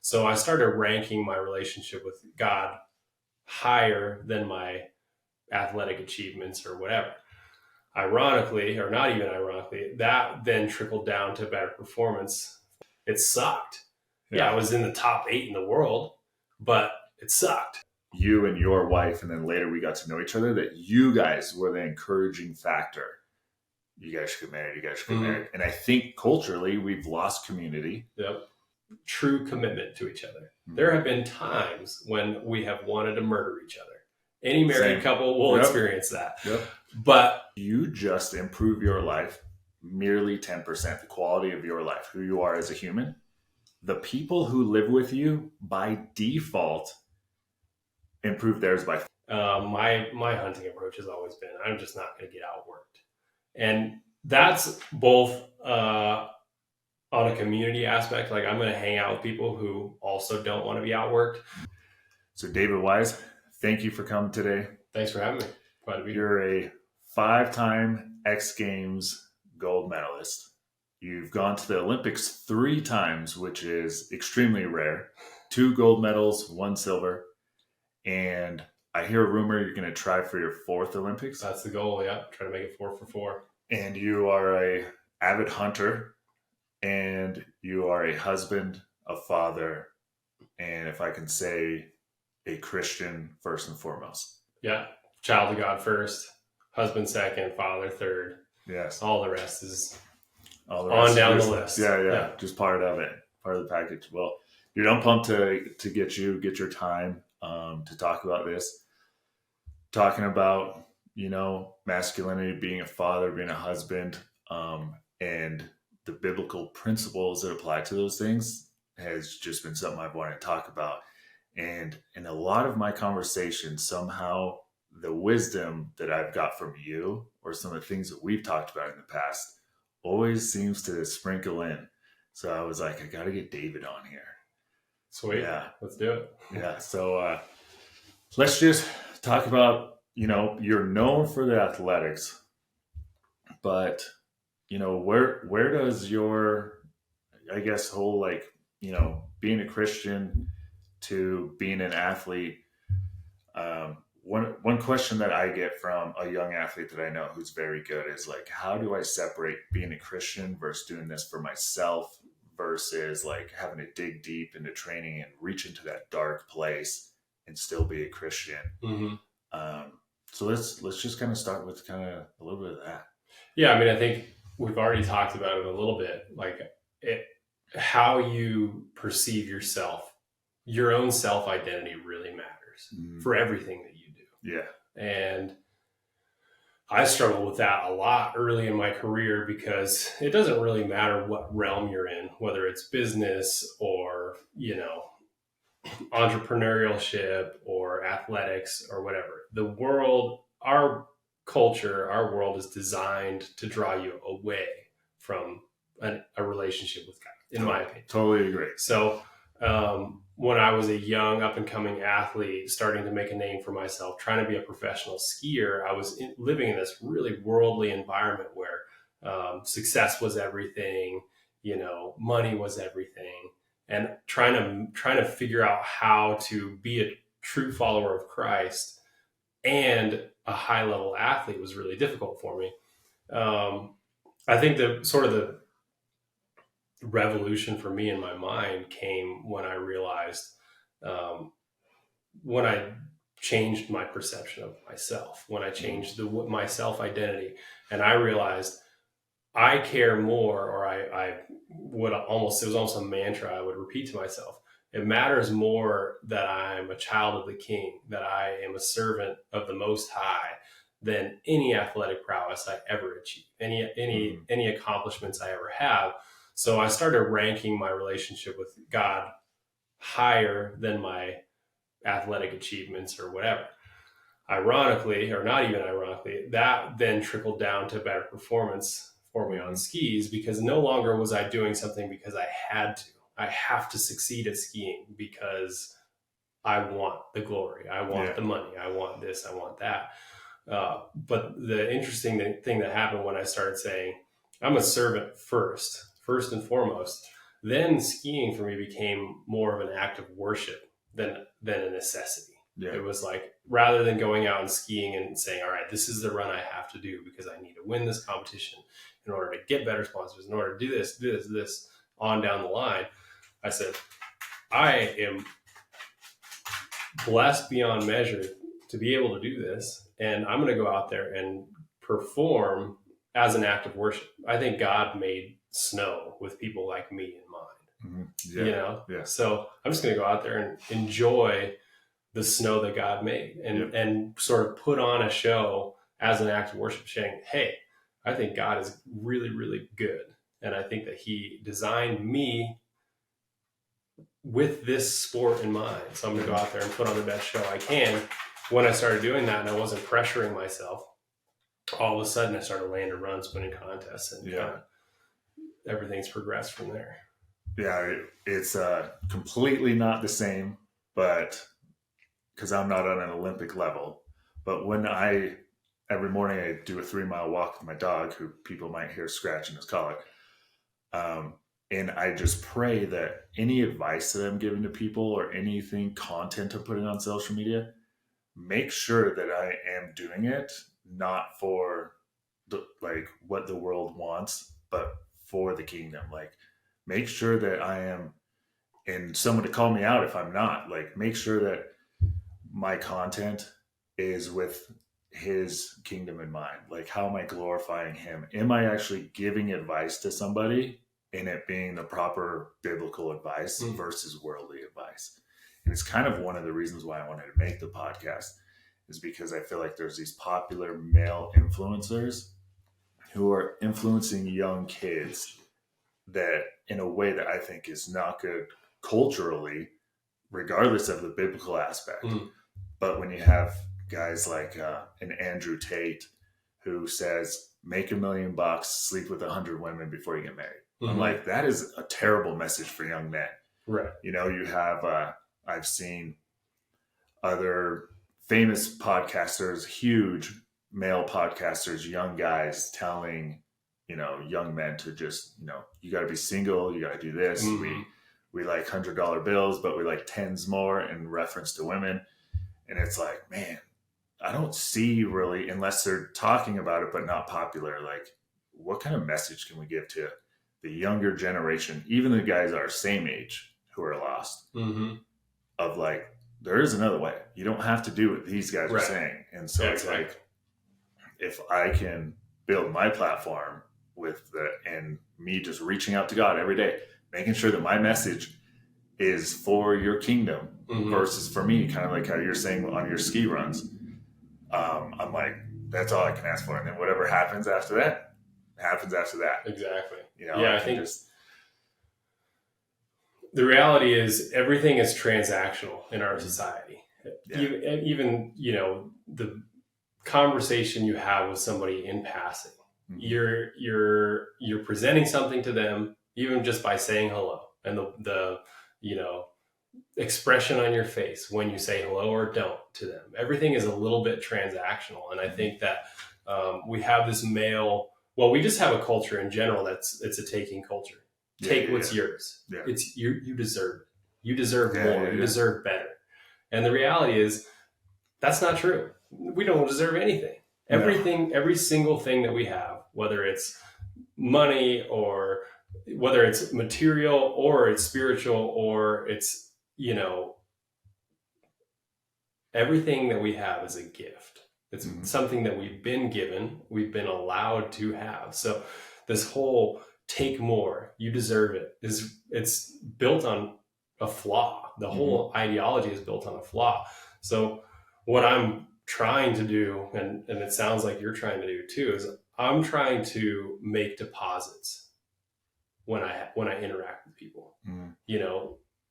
So I started ranking my relationship with God higher than my athletic achievements or whatever. Ironically, or not even ironically, that then trickled down to better performance. It sucked. Yeah, I was in the top 8 in the world, but it sucked. You and your wife, and then later we got to know each other, that you guys were the encouraging factor. You guys should get married. You guys should get married. And I think culturally we've lost community. Yep. True commitment to each other. There have been times when we have wanted to murder each other. Any married couple will experience that. But you just improve your life merely 10%, the quality of your life, who you are as a human. The people who live with you by default improve theirs by my hunting approach has always been, I'm just not going to get outworked. And that's both on a community aspect, like I'm going to hang out with people who also don't want to be outworked. So David Wise, thank you for coming today. Thanks for having me. Glad to be here. You're a 5-time X Games gold medalist. You've gone to the Olympics 3 times, which is extremely rare. 2 gold medals, 1 silver. And I hear a rumor you're going to try for your 4th Olympics. That's the goal, yeah. Try to make it 4 for 4. And you are a avid hunter, and you are a husband, a father, and if I can say, a Christian first and foremost. Yeah. Child of God first, husband second, father third. Yes. All the rest is on down the list. Yeah. Just part of it, part of the package. Well, dude, I'm pumped to get your time to talk about this. Talking about, masculinity, being a father, being a husband, and the biblical principles that apply to those things has just been something I've wanted to talk about. And in a lot of my conversations, somehow the wisdom that I've got from you or some of the things that we've talked about in the past always seems to sprinkle in. So I was like, I got to get David on here. Sweet. Yeah. Let's do it. Yeah. So let's just talk about, you're known for the athletics, but, where does your, I guess, whole, being a Christian to being an athlete, one question that I get from a young athlete that I know who's very good is like, how do I separate being a Christian versus doing this for myself versus like having to dig deep into training and reach into that dark place and still be a Christian? Mm-hmm. So let's just kind of start with kind of a little bit of that. Yeah, I mean, I think we've already talked about it a little bit, like how you perceive yourself, your own self-identity really matters for everything that you do. Yeah. And I struggled with that a lot early in my career because it doesn't really matter what realm you're in, whether it's business or, entrepreneurship or athletics or whatever. The world, our culture, our world is designed to draw you away from a relationship with God, in my opinion. Totally agree. So when I was a young up-and-coming athlete, starting to make a name for myself, trying to be a professional skier, I was living in this really worldly environment where success was everything, money was everything, and trying to figure out how to be a true follower of Christ and a high-level athlete was really difficult for me. I think the revolution for me in my mind came when I realized when I changed my perception of myself, when I changed my self-identity, and I realized I care more, or I would almost, it was almost a mantra I would repeat to myself. It matters more that I'm a child of the King, that I am a servant of the Most High, than any athletic prowess I ever achieve, any accomplishments I ever have. So I started ranking my relationship with God higher than my athletic achievements or whatever. Ironically, or not even ironically, that then trickled down to better performance for me on skis, because no longer was I doing something because I had to. I have to succeed at skiing because I want the glory. I want the money. I want this. I want that. But the interesting thing that happened when I started saying, I'm a servant first and foremost, then skiing for me became more of an act of worship than a necessity. Yeah. It was like, rather than going out and skiing and saying, all right, this is the run I have to do because I need to win this competition in order to get better sponsors, in order to do this on down the line. I said, I am blessed beyond measure to be able to do this. And I'm going to go out there and perform as an act of worship. I think God made snow with people like me in mind, Yeah. you know? Yeah. So I'm just going to go out there and enjoy the snow that God made and sort of put on a show as an act of worship, saying, hey, I think God is really, really good. And I think that he designed me with this sport in mind. So I'm going to go out there and put on the best show I can. When I started doing that and I wasn't pressuring myself, all of a sudden I started landing runs, winning contests, and everything's progressed from there. Yeah, it's completely not the same, but because I'm not on an Olympic level. But when every morning I do a 3-mile walk with my dog, who people might hear scratching his collar. And I just pray that any advice that I'm giving to people or anything, content I'm putting on social media, make sure that I am doing it not for what the world wants, but for the kingdom. Like, make sure that I am, and someone to call me out if I'm not. Like, make sure that my content is with his kingdom in mind. Like, how am I glorifying him? Am I actually giving advice to somebody and it being the proper biblical advice versus worldly advice? And it's kind of one of the reasons why I wanted to make the podcast, is because I feel like there's these popular male influencers who are influencing young kids that in a way that I think is not good culturally, regardless of the biblical aspect. But when you have guys like an Andrew Tate who says, make $1 million, sleep with 100 women before you get married. I'm like, that is a terrible message for young men. Right. You know, you have, I've seen other famous podcasters, huge male podcasters, young guys telling, young men to just, you got to be single. You got to do this. We like $100 bills, but we like tens more in reference to women. And it's like, man, I don't see really, unless they're talking about it, but not popular. Like, what kind of message can we give to the younger generation, even the guys our same age who are lost, of like, there is another way. You don't have to do what these guys are saying. And so it's like, if I can build my platform and me just reaching out to God every day, making sure that my message is for your kingdom versus for me, kind of like how you're saying on your ski runs. I'm like, that's all I can ask for. And then whatever happens after that, happens after that. Exactly. I think the reality is everything is transactional in our society. Even the conversation you have with somebody in passing, you're presenting something to them, even just by saying hello, and the expression on your face when you say hello or don't to them. Everything is a little bit transactional, and I think that we have this we just have a culture in general it's a taking culture. Take what's yours. Yeah. It's you deserve it. You deserve more. You deserve better. And the reality is that's not true. We don't deserve anything. Everything, every single thing that we have, whether it's money or whether it's material or it's spiritual or it's, everything that we have is a gift. It's something that we've been given, we've been allowed to have. So this whole take more, you deserve it, it's built on a flaw. The whole ideology is built on a flaw. So what I'm trying to do, and it sounds like you're trying to do too, is I'm trying to make deposits when I interact with people.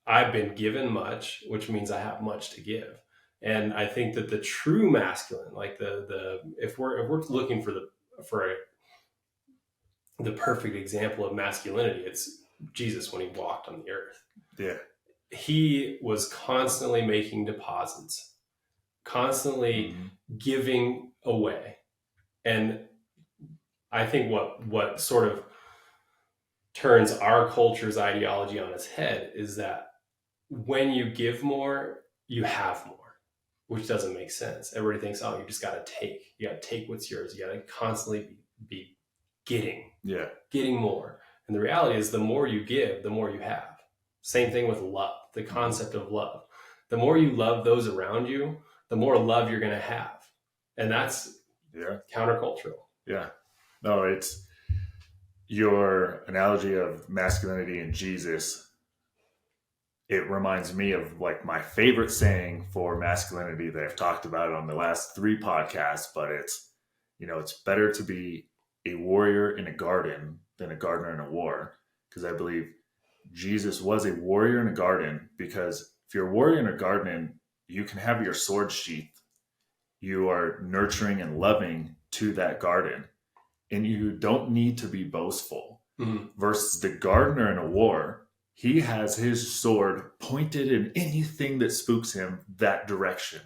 I've been given much, which means I have much to give. And I think that the true masculine, like if we're looking for the perfect example of masculinity, it's Jesus when he walked on the earth. Yeah. He was constantly making deposits, constantly giving away. And I think what sort of turns our culture's ideology on its head is that when you give more, you have more, which doesn't make sense. Everybody thinks, oh, you just got to take. You got to take what's yours. You got to constantly be getting more. And the reality is the more you give, the more you have. Same thing with love, the concept of love. The more you love those around you, the more love you're going to have. And that's countercultural. Yeah. No, it's your analogy of masculinity and Jesus. It reminds me of like my favorite saying for masculinity that I've talked about on the last 3 podcasts, but it's, it's better to be a warrior in a garden than a gardener in a war. Because I believe Jesus was a warrior in a garden, because if you're a warrior in a garden, you can have your sword sheath. You are nurturing and loving to that garden, and you don't need to be boastful. Versus the gardener in a war, he has his sword pointed in anything that spooks him that direction.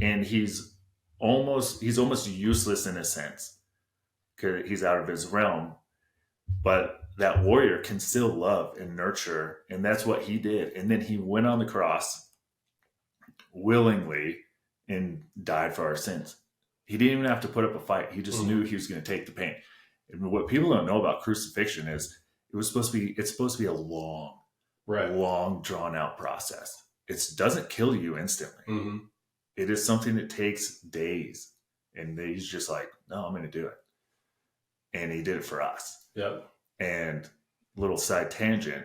And he's almost useless in a sense because he's out of his realm. But that warrior can still love and nurture. And that's what he did. And then he went on the cross willingly and died for our sins. He didn't even have to put up a fight. He just knew he was going to take the pain. And what people don't know about crucifixion is it's supposed to be a long, drawn out process. It doesn't kill you instantly. It is something that takes days. And he's just like, no, I'm going to do it. And he did it for us. Yep. And little side tangent,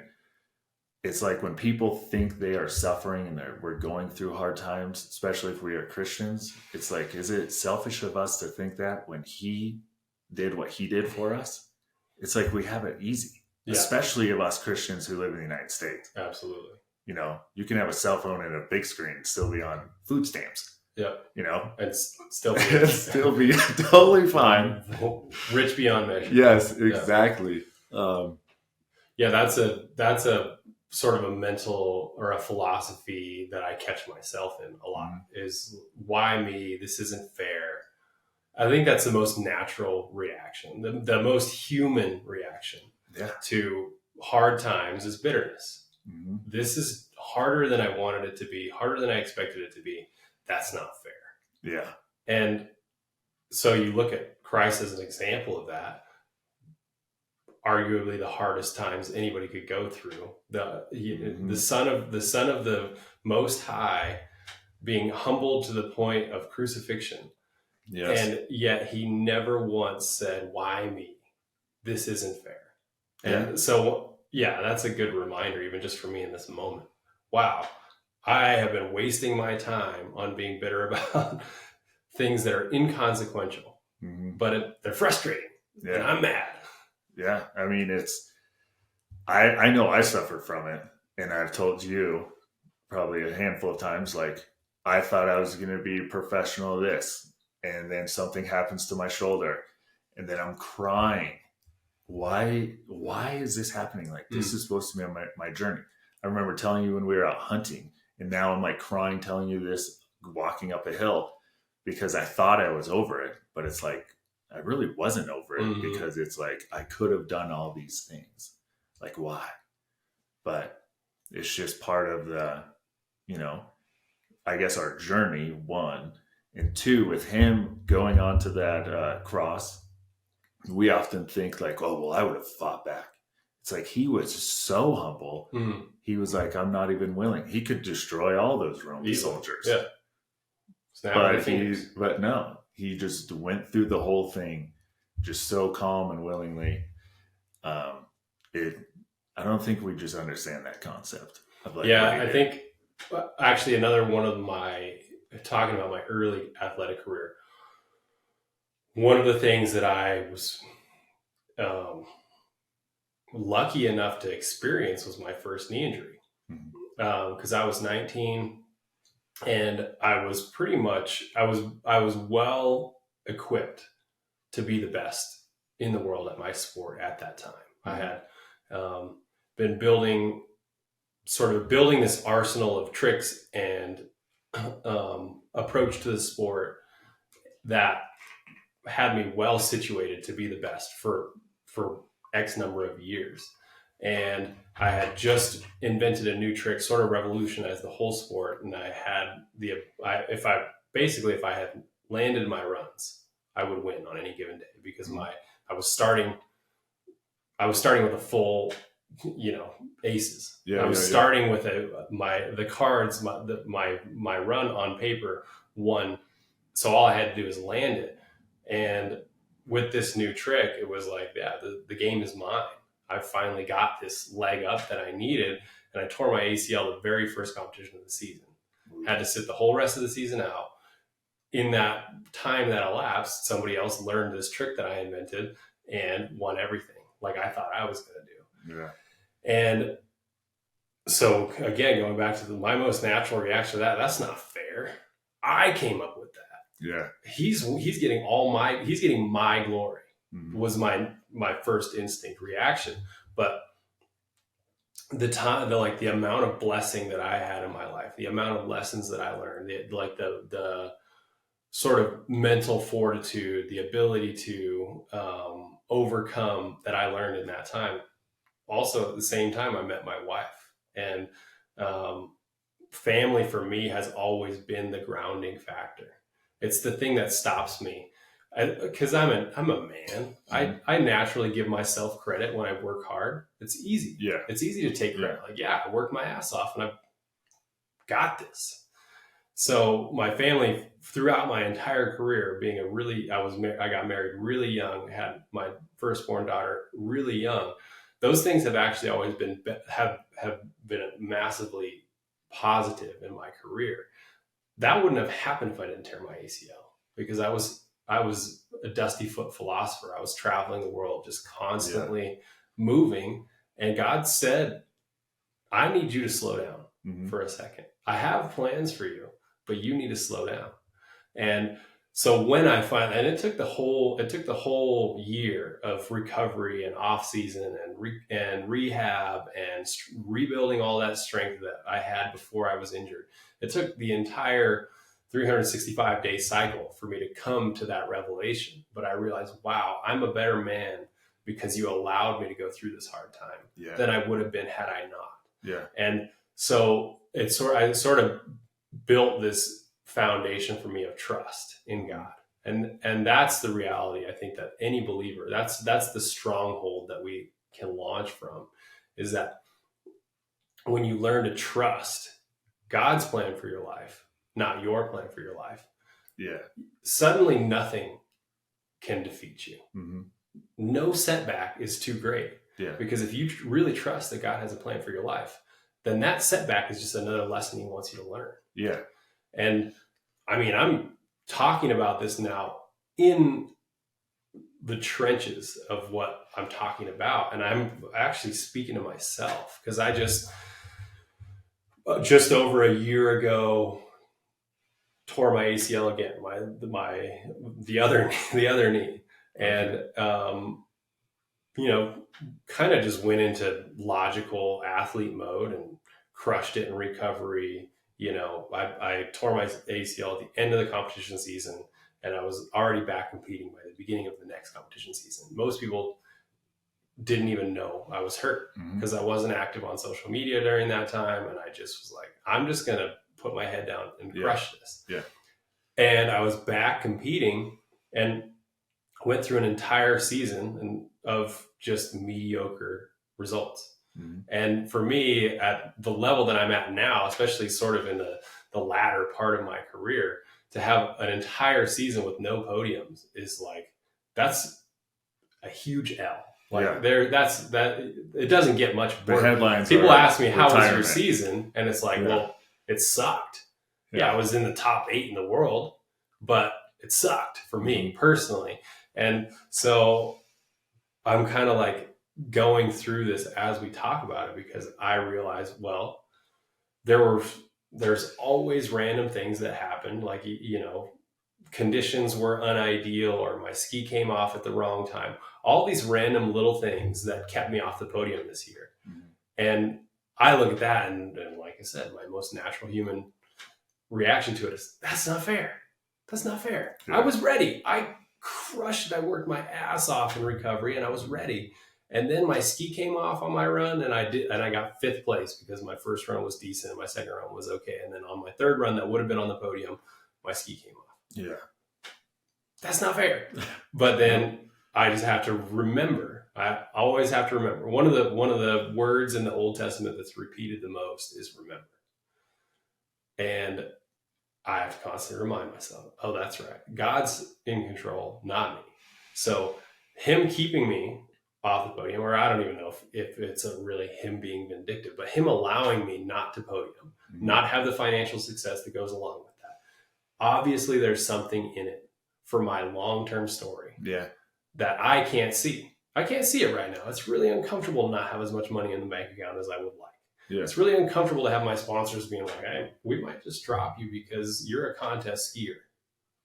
it's like when people think they are suffering and we're going through hard times, especially if we are Christians, it's like, is it selfish of us to think that when he did what he did for us? It's like we have it easy, especially of us Christians who live in the United States. Absolutely. You can have a cell phone and a big screen and still be on food stamps. Yep. And still be totally fine. Rich beyond measure. Yes, exactly. That's a sort of a mental or a philosophy that I catch myself in a lot is why me? This isn't fair. I think that's the most natural reaction, the most human reaction to hard times is bitterness. This is harder than I wanted it to be, harder than I expected it to be. That's not fair. Yeah. And so you look at Christ as an example of that. Arguably the hardest times anybody could go through. The son of the Most High being humbled to the point of crucifixion. Yes. And yet he never once said, why me? This isn't fair. And so, that's a good reminder, even just for me in this moment. Wow, I have been wasting my time on being bitter about things that are inconsequential, but they're frustrating, and I'm mad. Yeah, I mean, I know I suffered from it, and I've told you probably a handful of times, like, I thought I was going to be professional at this, and then something happens to my shoulder, and then I'm crying. Why is this happening? Like, this is supposed to be on my journey. I remember telling you when we were out hunting, and now I'm like crying, telling you this, walking up a hill, because I thought I was over it, but it's like, I really wasn't over it because it's like, I could have done all these things. Like, why? But it's just part of the, I guess our journey, 1. And 2, with him going onto that cross, we often think like, oh, well, I would have fought back. It's like, he was so humble. He was like, I'm not even willing. He could destroy all those Roman soldiers. Yeah. But no, he just went through the whole thing just so calm and willingly. I don't think we just understand that concept of like, I think actually another one of talking about my early athletic career, one of the things that I was lucky enough to experience was my first knee injury. Because I was 19 and I was I was well equipped to be the best in the world at my sport at that time. I had been building this arsenal of tricks and approach to the sport that had me well situated to be the best for X number of years. And I had just invented a new trick, sort of revolutionized the whole sport. And I had if I had landed my runs, I would win on any given day because I was starting with a full, aces. I was starting with the cards, my run on paper won. So all I had to do is land it. And with this new trick, it was like, the game is mine. I finally got this leg up that I needed, and I tore my ACL the very first competition of the season. Had to sit the whole rest of the season out. In that time that elapsed, somebody else learned this trick that I invented and won everything, like I thought I was going to do. Yeah. And so again, going back to my most natural reaction to that's not fair. I came up with that. Yeah. He's getting my glory. Mm-hmm. Was my first instinct reaction. But the amount of blessing that I had in my life, the amount of lessons that I learned, the sort of mental fortitude, the ability to overcome that I learned in that time. Also, at the same time, I met my wife, and family for me has always been the grounding factor. It's the thing that stops me, because I'm a man. I naturally give myself credit when I work hard. It's easy. Yeah, it's easy to take credit. Like, I worked my ass off, and I've got this. So my family, throughout my entire career, I got married really young, had my firstborn daughter really young. Those things have actually always been massively positive in my career. That wouldn't have happened if I didn't tear my ACL, because I was a dusty foot philosopher. I was traveling the world, just constantly moving. And God said, I need you to slow down for a second. I have plans for you, but you need to slow down. And so when I finally, and it took the whole year of recovery and off season and rehab and rebuilding all that strength that I had before I was injured. It took the entire 365-day cycle for me to come to that revelation. But I realized, wow, I'm a better man because you allowed me to go through this hard time than I would have been had I not. Yeah. And so I sort of built this foundation for me of trust in God. And that's the reality, I think, that any believer, that's the stronghold that we can launch from, is that when you learn to trust God's plan for your life, not your plan for your life, suddenly nothing can defeat you. Mm-hmm. No setback is too great. Yeah. Because if you really trust that God has a plan for your life, then that setback is just another lesson he wants you to learn. Yeah. And I mean, I'm talking about this now in the trenches of what I'm talking about. And I'm actually speaking to myself, because I just over a year ago tore my ACL again, the other knee. And, kind of just went into logical athlete mode and crushed it in recovery. I tore my ACL at the end of the competition season, and I was already back competing by the beginning of the next competition season. Most people didn't even know I was hurt because I wasn't active on social media during that time. And I just was like, I'm just going to put my head down and crush this. Yeah. And I was back competing and went through an entire season of just mediocre results. And for me, at the level that I'm at now, especially sort of in the latter part of my career, to have an entire season with no podiums is like, that's a huge L. Like it doesn't get much worse. The headlines. People ask me, how was your season? And it's like, well, it sucked. Yeah, I was in the top 8 in the world, but it sucked for me personally. And so I'm kind of like going through this as we talk about it, because I realized, well, there's always random things that happen. Like, conditions were unideal, or my ski came off at the wrong time. All these random little things that kept me off the podium this year. And I look at that and like I said, my most natural human reaction to it is, that's not fair. That's not fair. Yeah. I was ready. I crushed it. I worked my ass off in recovery, and I was ready. And then my ski came off on my run, and I got 5th place because my first run was decent, and my second run was okay. And then on my third run, that would have been on the podium, my ski came off. Yeah. That's not fair. But then I just have to remember. I always have to remember. One of the words in the Old Testament that's repeated the most is remember. And I have to constantly remind myself, oh, that's right. God's in control, not me. So him keeping me off the podium, or I don't even know if it's really him being vindictive, but him allowing me not to podium, not have the financial success that goes along with that. Obviously, there's something in it for my long-term story that I can't see. I can't see it right now. It's really uncomfortable to not have as much money in the bank account as I would like. Yeah. It's really uncomfortable to have my sponsors being like, hey, we might just drop you because you're a contest skier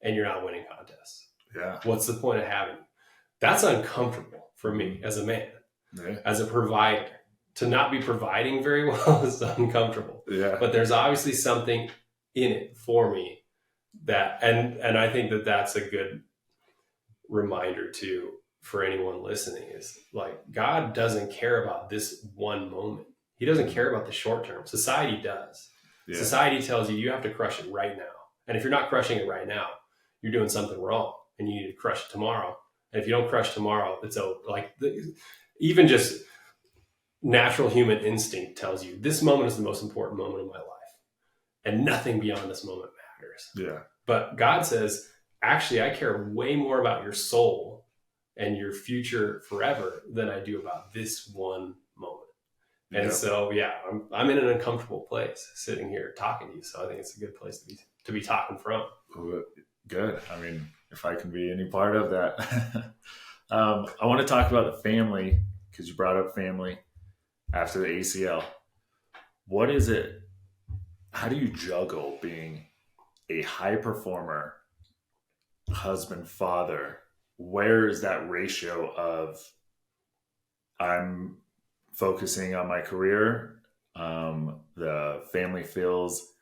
and you're not winning contests. Yeah. What's the point of having you? That's uncomfortable for me as a man, as a provider. To not be providing very well is uncomfortable. Yeah. But there's obviously something in it for me that, and I think that that's a good reminder too for anyone listening, is like, God doesn't care about this one moment. He doesn't care about the short term. Society does. Yeah. Society tells you have to crush it right now. And if you're not crushing it right now, you're doing something wrong and you need to crush it tomorrow. And if you don't crush tomorrow, it's over. Like even just natural human instinct tells you this moment is the most important moment of my life. And nothing beyond this moment matters. Yeah. But God says, actually, I care way more about your soul and your future forever than I do about this one moment. And so, I'm in an uncomfortable place sitting here talking to you. So I think it's a good place to be talking from. Good. I mean, if I can be any part of that. I want to talk about the family, because you brought up family after the ACL. What is it? How do you juggle being a high performer, husband, father? Where is that ratio of I'm focusing on my career, the family feels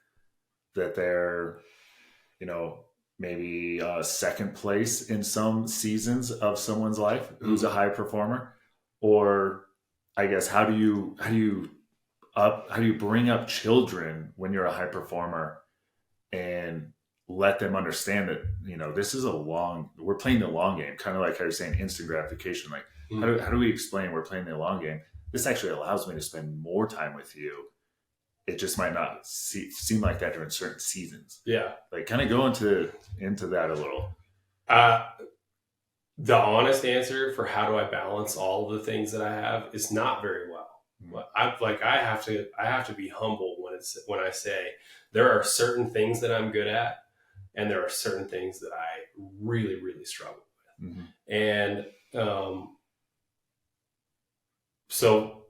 that they're, maybe second place in some seasons of someone's life who's a high performer? Or I guess, how do you bring up children when you're a high performer and let them understand that, this is we're playing the long game, kind of like how you're saying instant gratification. Like, how do we explain we're playing the long game? This actually allows me to spend more time with you. It just might not seem like that during certain seasons. Yeah. Like, kind of go into that a little. The honest answer for how do I balance all of the things that I have is not very well. I have to be humble when I say there are certain things that I'm good at, and there are certain things that I really, really struggle with. Mm-hmm. And so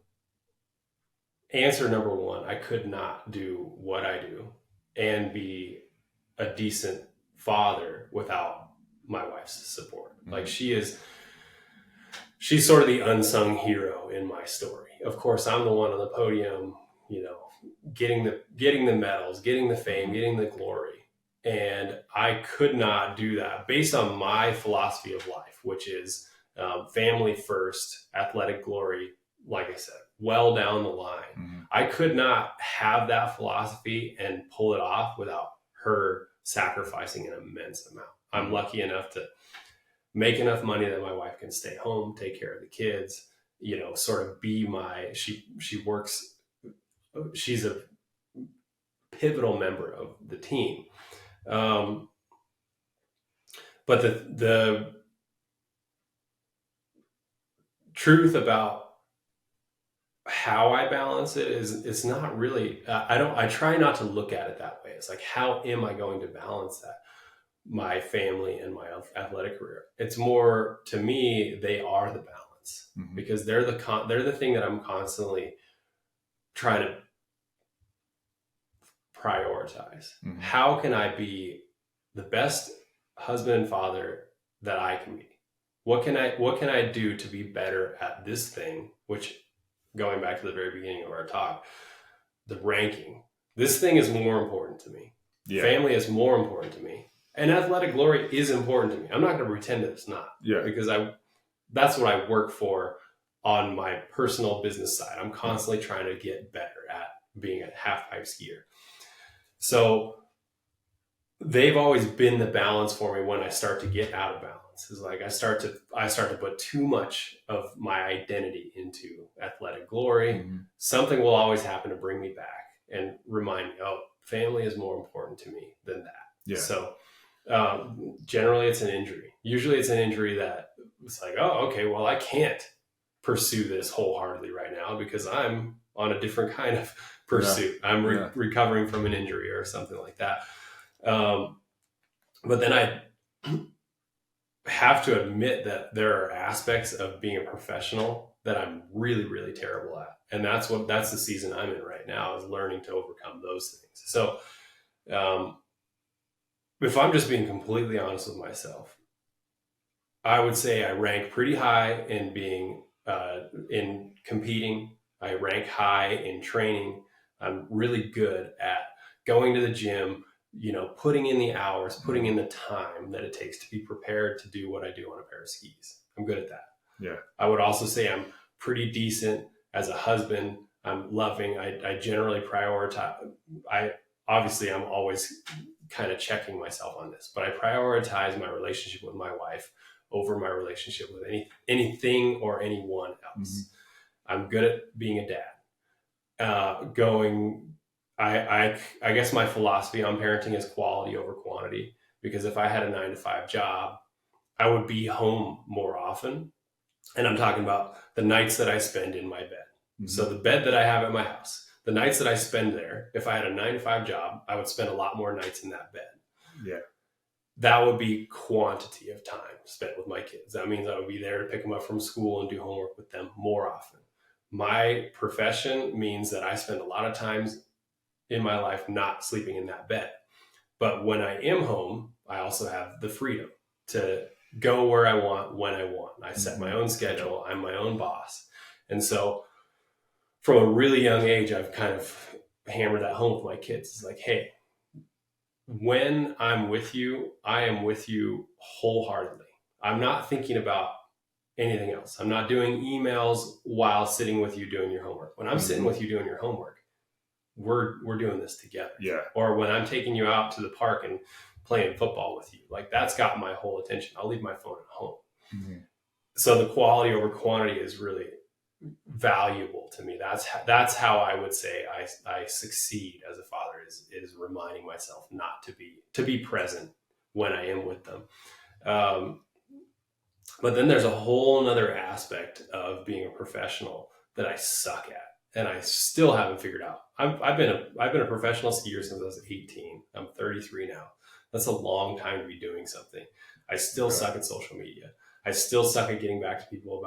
answer number one, I could not do what I do and be a decent father without my wife's support. Mm-hmm. Like she's sort of the unsung hero in my story. Of course, I'm the one on the podium, getting the medals, getting the fame, getting the glory. And I could not do that based on my philosophy of life, which is family first, athletic glory, like I said, well down the line. Mm-hmm. I could not have that philosophy and pull it off without her sacrificing an immense amount. I'm lucky enough to make enough money that my wife can stay home, take care of the kids, sort of be she works, she's a pivotal member of the team. But the truth about how I balance it is it's not really, I try not to look at it that way. It's like, how am I going to balance that? My family and my athletic career. It's more, to me, they are the balance. Mm-hmm. Because they're the thing that I'm constantly trying to prioritize. Mm-hmm. How can I be the best husband and father that I can be? What can I do to be better at this thing, which, going back to the very beginning of our talk, the ranking, this thing is more important to me. Yeah. Family is more important to me. And athletic glory is important to me. I'm not going to pretend that it's not. Yeah. Because that's what I work for on my personal business side. I'm constantly trying to get better at being a half pipe skier. So they've always been the balance for me when I start to get out of balance. Is like I start to put too much of my identity into athletic glory. Mm-hmm. Something will always happen to bring me back and remind me, oh, family is more important to me than that. Yeah. So generally it's an injury. Usually it's an injury that it's like, oh, okay, well, I can't pursue this wholeheartedly right now because I'm on a different kind of pursuit. Yeah. I'm recovering from an injury or something like that. But then I have to admit that there are aspects of being a professional that I'm really, really terrible at. And that's the season I'm in right now, is learning to overcome those things. So, if I'm just being completely honest with myself, I would say I rank pretty high in being, in competing. I rank high in training. I'm really good at going to the gym, putting in the hours, putting in the time that it takes to be prepared to do what I do on a pair of skis. I'm good at that. Yeah. I would also say I'm pretty decent as a husband. I'm loving. I generally prioritize. I'm always kind of checking myself on this, but I prioritize my relationship with my wife over my relationship with anything or anyone else. Mm-hmm. I'm good at being a dad. I guess my philosophy on parenting is quality over quantity, because if I had a 9-to-5 job, I would be home more often. And I'm talking about the nights that I spend in my bed. Mm-hmm. So the bed that I have at my house, the nights that I spend there, if I had a 9-to-5 job, I would spend a lot more nights in that bed. Yeah. That would be quantity of time spent with my kids. That means I would be there to pick them up from school and do homework with them more often. My profession means that I spend a lot of times in my life not sleeping in that bed. But when I am home, I also have the freedom to go where I want, when I want. I set my own schedule. I'm my own boss. And so from a really young age, I've kind of hammered that home with my kids. It's like, hey, when I'm with you, I am with you wholeheartedly. I'm not thinking about anything else. I'm not doing emails while sitting with you doing your homework. When I'm sitting with you doing your homework, we're doing this together. Yeah. Or when I'm taking you out to the park and playing football with you, like that's got my whole attention. I'll leave my phone at home. Mm-hmm. So the quality over quantity is really valuable to me. That's how I would say I succeed as a father, is reminding myself not to be present when I am with them. But then there's a whole nother aspect of being a professional that I suck at, and I still haven't figured out. I've been a professional skier since I was 18. I'm 33 now. That's a long time to be doing something. I still suck at social media. I still suck at getting back to people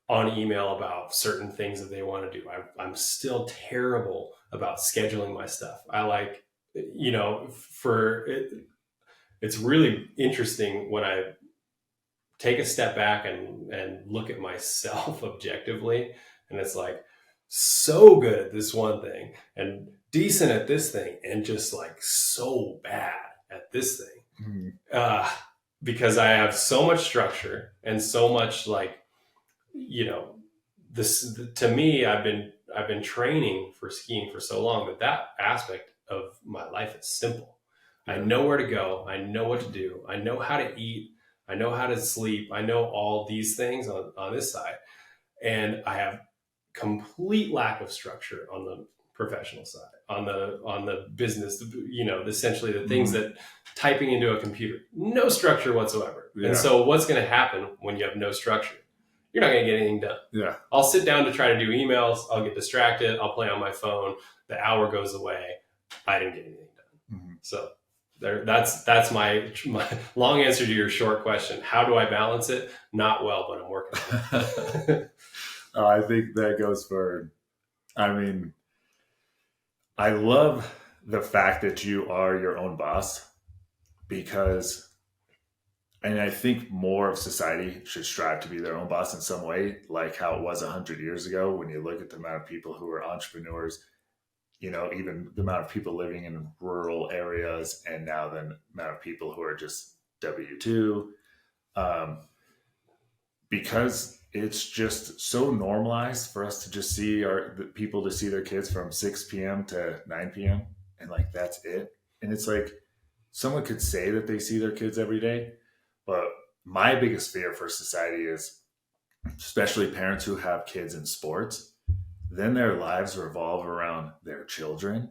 on email about certain things that they want to do. I'm still terrible about scheduling my stuff. It's really interesting when I take a step back and look at myself objectively. And it's like, so good at this one thing and decent at this thing, and just like so bad at this thing. Mm-hmm. Because I have so much structure and so much this, to me, I've been training for skiing for so long that aspect of my life is simple. Yeah. I know where to go. I know what to do. I know how to eat. I know how to sleep. I know all these things on this side. And I have complete lack of structure on the professional side, on the business, essentially the things that typing into a computer, no structure whatsoever. Yeah. And so what's going to happen when you have no structure? You're not going to get anything done. Yeah. I'll sit down to try to do emails. I'll get distracted. I'll play on my phone. The hour goes away. I didn't get anything done. Mm-hmm. So that's my long answer to your short question. How do I balance it? Not well, but I'm working on it. I think that goes for, I love the fact that you are your own boss, because, and I think more of society should strive to be their own boss in some way, like how it was 100 years ago. When you look at the amount of people who are entrepreneurs, even the amount of people living in rural areas, and now the amount of people who are just W-2, because it's just so normalized for us to just see the people to see their kids from 6 p.m. to 9 p.m. and like that's it. And it's like someone could say that they see their kids every day, but my biggest fear for society is, especially parents who have kids in sports, then their lives revolve around their children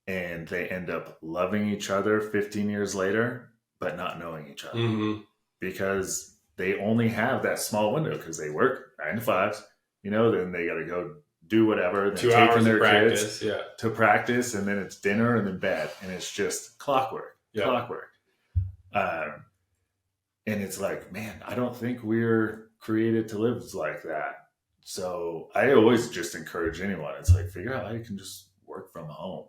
and they end up loving each other 15 years later, but not knowing each other because they only have that small window because they work 9 to 5, then they got to go do whatever. 2 hours of practice, to practice, and then it's dinner and then bed, and it's just clockwork. And it's like, man, I don't think we're created to live like that. So I always just encourage anyone. It's like, figure out how you can just work from home,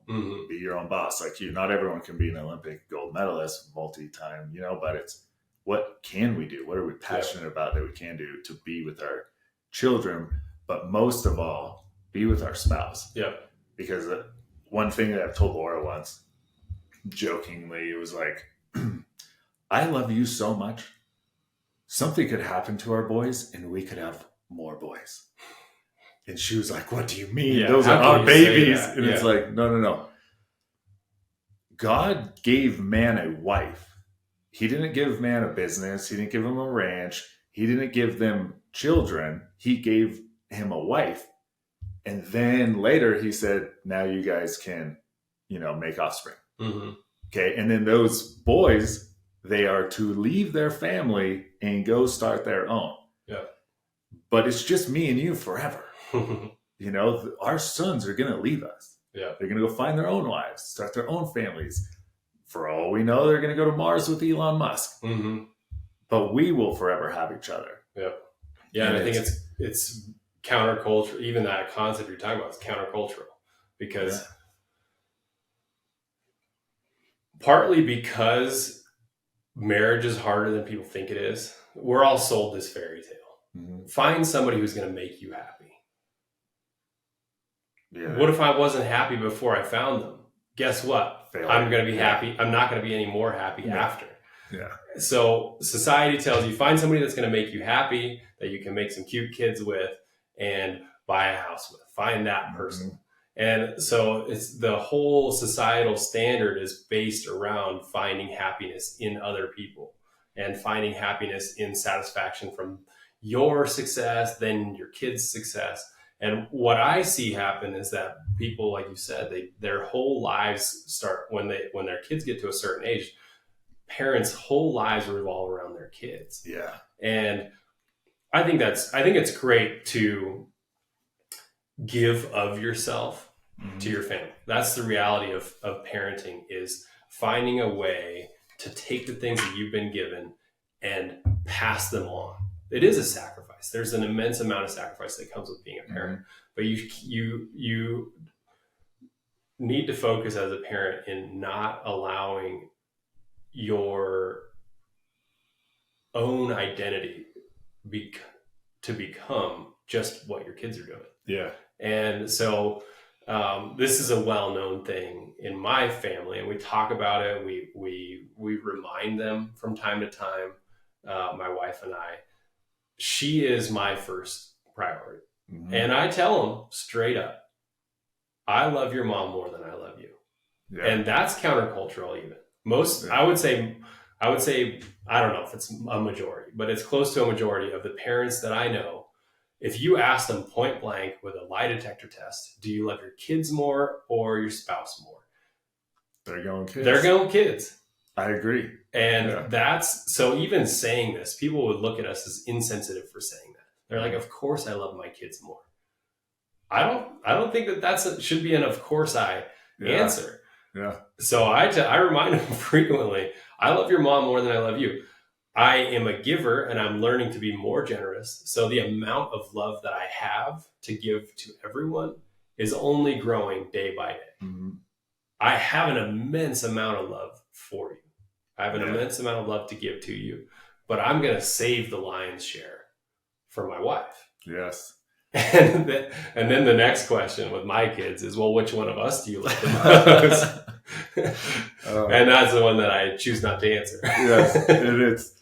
be your own boss. Like not everyone can be an Olympic gold medalist, multi-time, but it's, what can we do? What are we passionate about that we can do to be with our children? But most of all, be with our spouse. Because one thing that I've told Laura once, jokingly, it was like, I love you so much. Something could happen to our boys and we could have more boys. And she was like, what do you mean? Those are our babies. And it's like, no. God gave man a wife. He didn't give man a business. He didn't give him a ranch. He didn't give them children. He gave him a wife. And then later he said, now you guys can, make offspring. Okay. And then those boys, they are to leave their family and go start their own. But it's just me and you forever. Our sons are going to leave us. They're going to go find their own wives, start their own families. For all we know, they're going to go to Mars with Elon Musk. But we will forever have each other. And I think it's countercultural. Even that concept you're talking about is countercultural because partly because marriage is harder than people think it is. We're all sold this fairy tale. Find somebody who's going to make you happy. What if I wasn't happy before I found them? Guess what? Failure. I'm going to be happy. I'm not going to be any more happy after. So society tells you, find somebody that's going to make you happy, that you can make some cute kids with and buy a house with. Find that person. And so it's the whole societal standard is based around finding happiness in other people and finding happiness in satisfaction from your success, then your kids' success. And what I see happen is that people, like you said, their whole lives start when their kids get to a certain age. Parents' whole lives revolve around their kids. And I think it's great to give of yourself to your family. That's the reality of parenting, is finding a way to take the things that you've been given and pass them on. It is a sacrifice. There's an immense amount of sacrifice that comes with being a parent, but you need to focus as a parent in not allowing your own identity to become just what your kids are doing. And so this is a well-known thing in my family, and we talk about it. We remind them from time to time, my wife and I. She is my first priority. And I tell them straight up, I love your mom more than I love you. And that's countercultural even. I would say, I don't know if it's a majority, but it's close to a majority of the parents that I know. If you ask them point blank with a lie detector test, do you love your kids more or your spouse more? They're going kids. They're going kids. I agree. And that's, so even saying this, people would look at us as insensitive for saying that. They're like, of course I love my kids more. I don't think that should be an of course I answer. So I remind them frequently, I love your mom more than I love you. I am a giver and I'm learning to be more generous. So the amount of love that I have to give to everyone is only growing day by day. I have an immense amount of love for you. I have an immense amount of love to give to you, but I'm going to save the lion's share for my wife. And then the next question with my kids is, well, which one of us do you love the most? And that's the one that I choose not to answer. It is.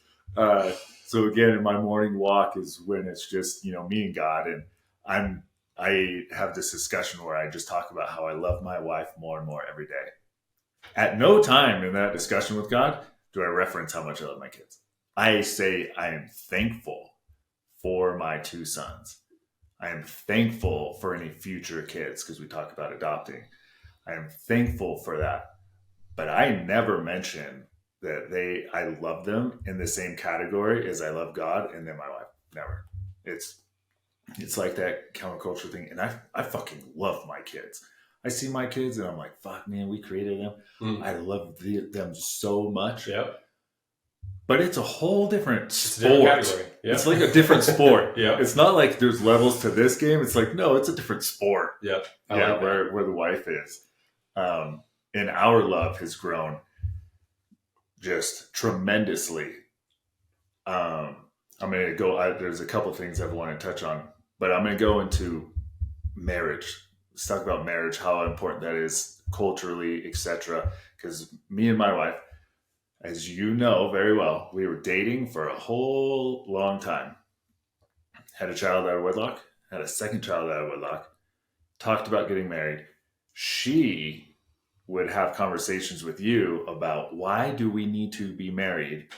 So again, in my morning walk is when it's just, me and God, and I have this discussion where I just talk about how I love my wife more and more every day. At no time in that discussion with God do I reference how much I love my kids. I say I am thankful for my 2 sons. I am thankful for any future kids, because we talk about adopting. I am thankful for that. But I never mention that I love them in the same category as I love God and then my wife. Never. It's like that counterculture thing. And I fucking love my kids. I see my kids and I'm like, fuck, man, we created them. I love them so much. Yep. But it's a whole different sport. It's a different category. Yep. It's like a different sport. Yep. It's not like there's levels to this game. It's like, no, it's a different sport. Yep. Like where the wife is. And our love has grown just tremendously. I'm going to go, there's a couple things I want to touch on, but I'm going to go into marriage. Let's talk about marriage, how important that is culturally, etc. Because me and my wife, as you know very well, we were dating for a whole long time. Had a child out of wedlock, had a second child out of wedlock, talked about getting married. She would have conversations with you about, why do we need to be married?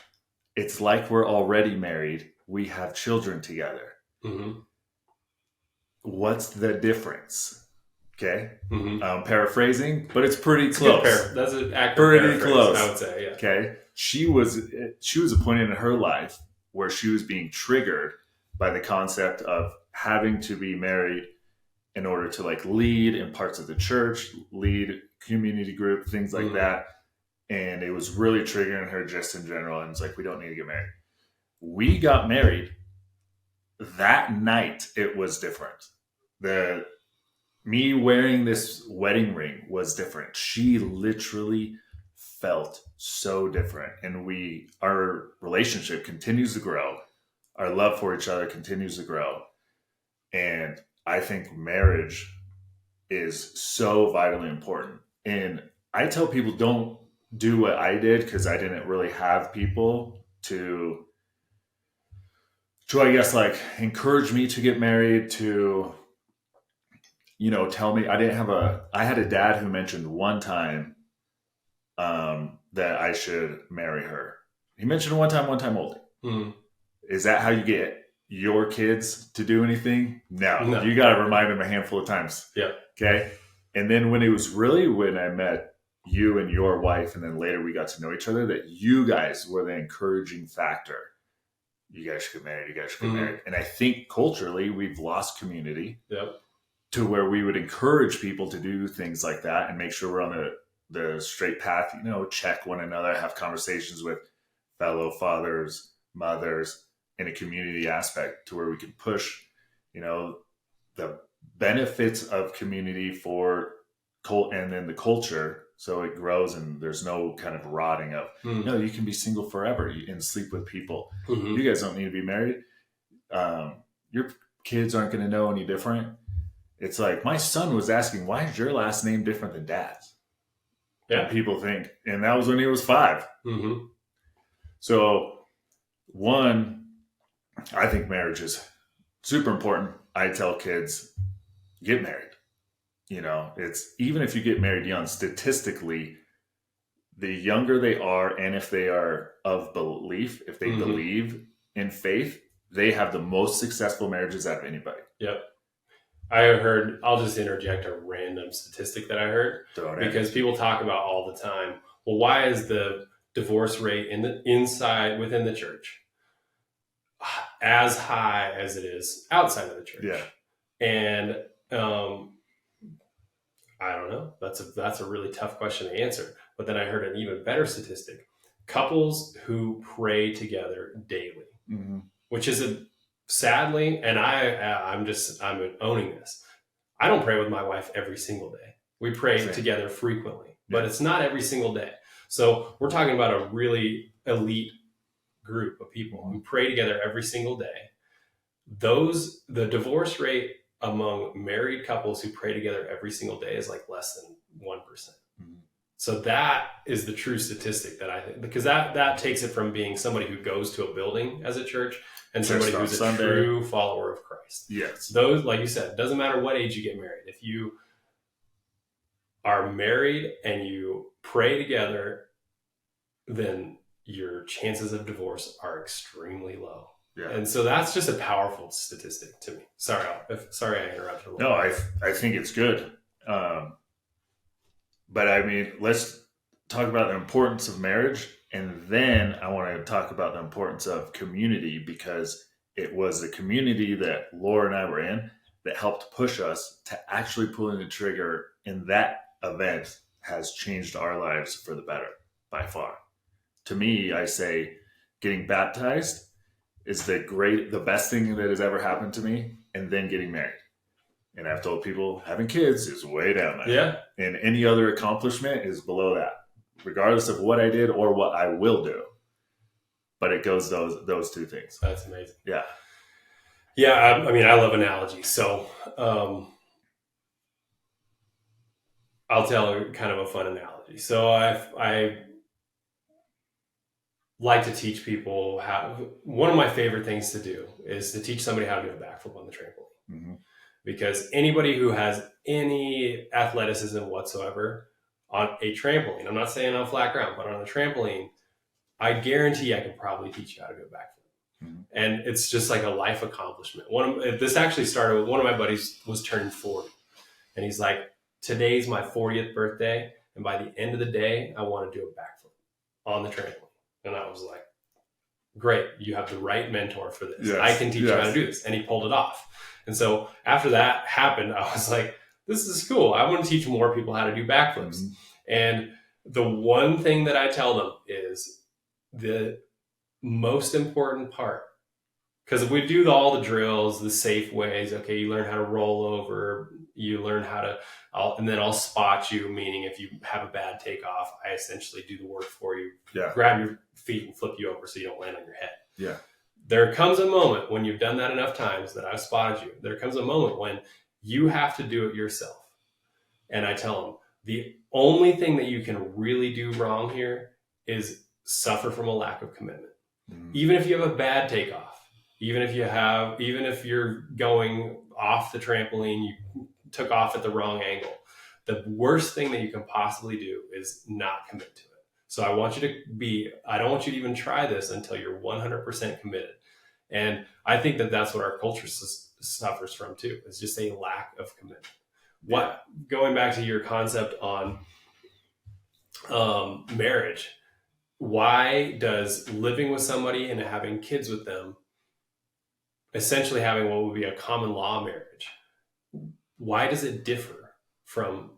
It's like we're already married. We have children together. Mm-hmm. What's the difference? Okay. Mm-hmm. I'm paraphrasing, but it's pretty close. That's an accurate pretty close, I would say. Yeah. Okay. She was a point in her life where she was being triggered by the concept of having to be married in order to like lead in parts of the church, lead community group, things like that. And it was really triggering her just in general. And it's like, we don't need to get married. We got married that night. It was different. Me wearing this wedding ring was different. She literally felt so different. And our relationship continues to grow. Our love for each other continues to grow. And I think marriage is so vitally important. And I tell people, don't do what I did, because I didn't really have people to I guess like encourage me to get married, to tell me. I had a dad who mentioned one time that I should marry her. He mentioned one time only. Mm-hmm. Is that how you get your kids to do anything? No. You got to remind them a handful of times. Yeah. Okay. And then when I met you and your wife, and then later we got to know each other, that you guys were the encouraging factor. You guys should get married. You guys should get married. And I think culturally we've lost community. Yep. To where we would encourage people to do things like that and make sure we're on the straight path, check one another, have conversations with fellow fathers, mothers in a community aspect, to where we can push, the benefits of community for and then the culture, so it grows and there's no kind of rotting of, no, you can be single forever and sleep with people. Mm-hmm. You guys don't need to be married. Your kids aren't going to know any different. It's like, my son was asking, why is your last name different than dad's? Yeah. And people think, and that was when he was 5. Mm-hmm. So I think marriage is super important. I tell kids, get married. It's, even if you get married young, statistically, the younger they are, and if they are of belief, if they believe in faith, they have the most successful marriages out of anybody. Yep. I'll just interject a random statistic that I heard, because people talk about all the time, well, why is the divorce rate within the church as high as it is outside of the church? Yeah. And I don't know. That's a really tough question to answer. But then I heard an even better statistic: couples who pray together daily, which is sadly, and I'm owning this. I don't pray with my wife every single day. We pray together frequently, but it's not every single day. So we're talking about a really elite group of people who pray together every single day. The divorce rate among married couples who pray together every single day is like less than 1%. Mm-hmm. So that is the true statistic that I think, because that takes it from being somebody who goes to a building as a church and somebody Just on who's a Sunday. true follower of Christ. Yes. Those, like you said, doesn't matter what age you get married. If you are married and you pray together, then your chances of divorce are extremely low. Yeah. And so that's just a powerful statistic to me. Sorry I interrupted. No, I think it's good. But I mean, let's talk about the importance of marriage. And then I want to talk about the importance of community, because it was the community that Laura and I were in that helped push us to actually pulling the trigger. And that event has changed our lives for the better by far. To me, I say getting baptized is the best thing that has ever happened to me, and then getting married. And I've told people having kids is way down there. Yeah. And any other accomplishment is below that, regardless of what I did or what I will do. But it goes those two things. That's amazing. Yeah. Yeah. I mean, I love analogies. So I'll tell kind of a fun analogy. So I like to teach people one of my favorite things to do is to teach somebody how to do a backflip on the trampoline. Mm-hmm. Because anybody who has any athleticism whatsoever on a trampoline, I'm not saying on flat ground, but on a trampoline, I guarantee I can probably teach you how to do a backflip. Mm-hmm. And it's just like a life accomplishment. This actually started with one of my buddies was turning 40. And he's like, today's my 40th birthday. And by the end of the day, I want to do a backflip on the trampoline. And I was like, great, you have the right mentor for this. Yes, I can teach you how to do this. And he pulled it off. And so after that happened, I was like, this is cool. I want to teach more people how to do backflips. Mm-hmm. And the one thing that I tell them is the most important part, because we do all the drills, the safe ways. Okay, you learn how to roll over, you learn how to, and then I'll spot you, meaning if you have a bad takeoff, I essentially do the work for you. Yeah. Grab your feet and flip you over so you don't land on your head. Yeah. There comes a moment when you've done that enough times that I've spotted you. There comes a moment when you have to do it yourself. And I tell them, the only thing that you can really do wrong here is suffer from a lack of commitment. Mm-hmm. Even if you have a bad takeoff, even if you're going off the trampoline, you took off at the wrong angle, the worst thing that you can possibly do is not commit to it. So I don't want you to even try this until you're 100% committed. And I think that that's what our culture suffers from too. It's just a lack of commitment. Going back to your concept on marriage, why does living with somebody and having kids with them, essentially having what would be a common law marriage, why does it differ from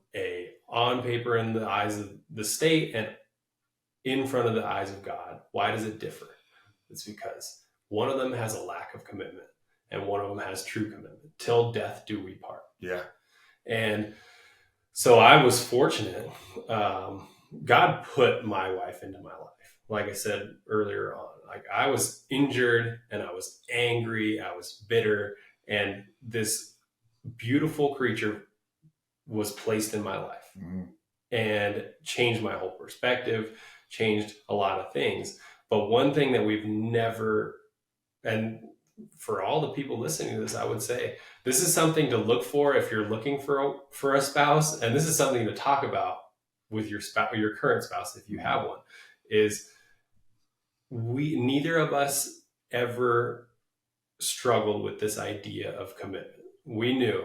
on paper in the eyes of the state and in front of the eyes of God? Why does it differ? It's because one of them has a lack of commitment and one of them has true commitment. Till death do we part. Yeah. And so I was fortunate. God put my wife into my life. Like I said earlier on, like I was injured and I was angry. I was bitter. And this beautiful creature was placed in my life. Mm-hmm. And changed my whole perspective, changed a lot of things. But one thing that we've never, and for all the people listening to this, I would say this is something to look for if you're looking for a spouse, and this is something to talk about with your spouse, or your current spouse, if you have one, is neither of us ever struggled with this idea of commitment. We knew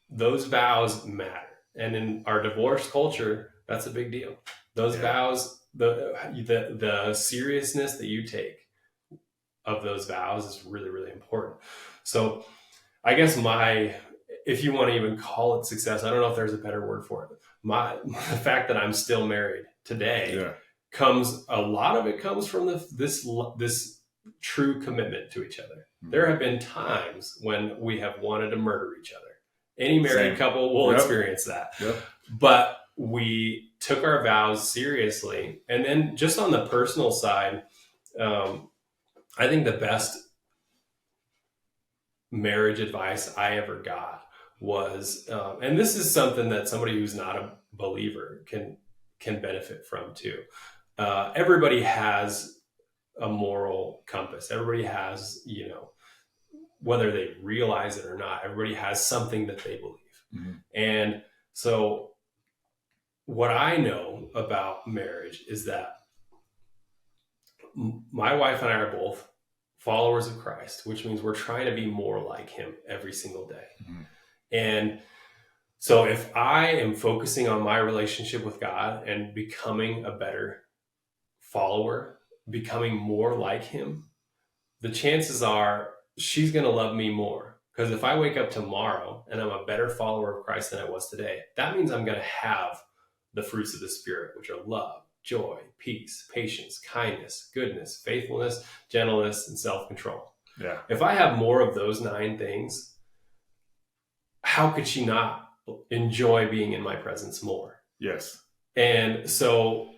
those vows matter. And in our divorce culture, that's a big deal. Those vows, the seriousness that you take of those vows is really, really important. So I guess if you want to even call it success, I don't know if there's a better word for it. The fact that I'm still married today a lot of it comes from this true commitment to each other. Mm-hmm. There have been times when we have wanted to murder each other. Any married couple will experience that. Yep. But we took our vows seriously. And then just on the personal side, I think the best marriage advice I ever got was, and this is something that somebody who's not a believer can can benefit from too. Everybody has a moral compass. Everybody has, whether they realize it or not, everybody has something that they believe. Mm-hmm. And so what I know about marriage is that my wife and I are both followers of Christ, which means we're trying to be more like him every single day. Mm-hmm. And so if I am focusing on my relationship with God and becoming a better follower, becoming more like him, the chances are she's going to love me more. Because if I wake up tomorrow and I'm a better follower of Christ than I was today, that means I'm going to have the fruits of the Spirit, which are love, joy, peace, patience, kindness, goodness, faithfulness, gentleness, and self-control. Yeah. If I have more of those 9 things, how could she not enjoy being in my presence more? Yes. And so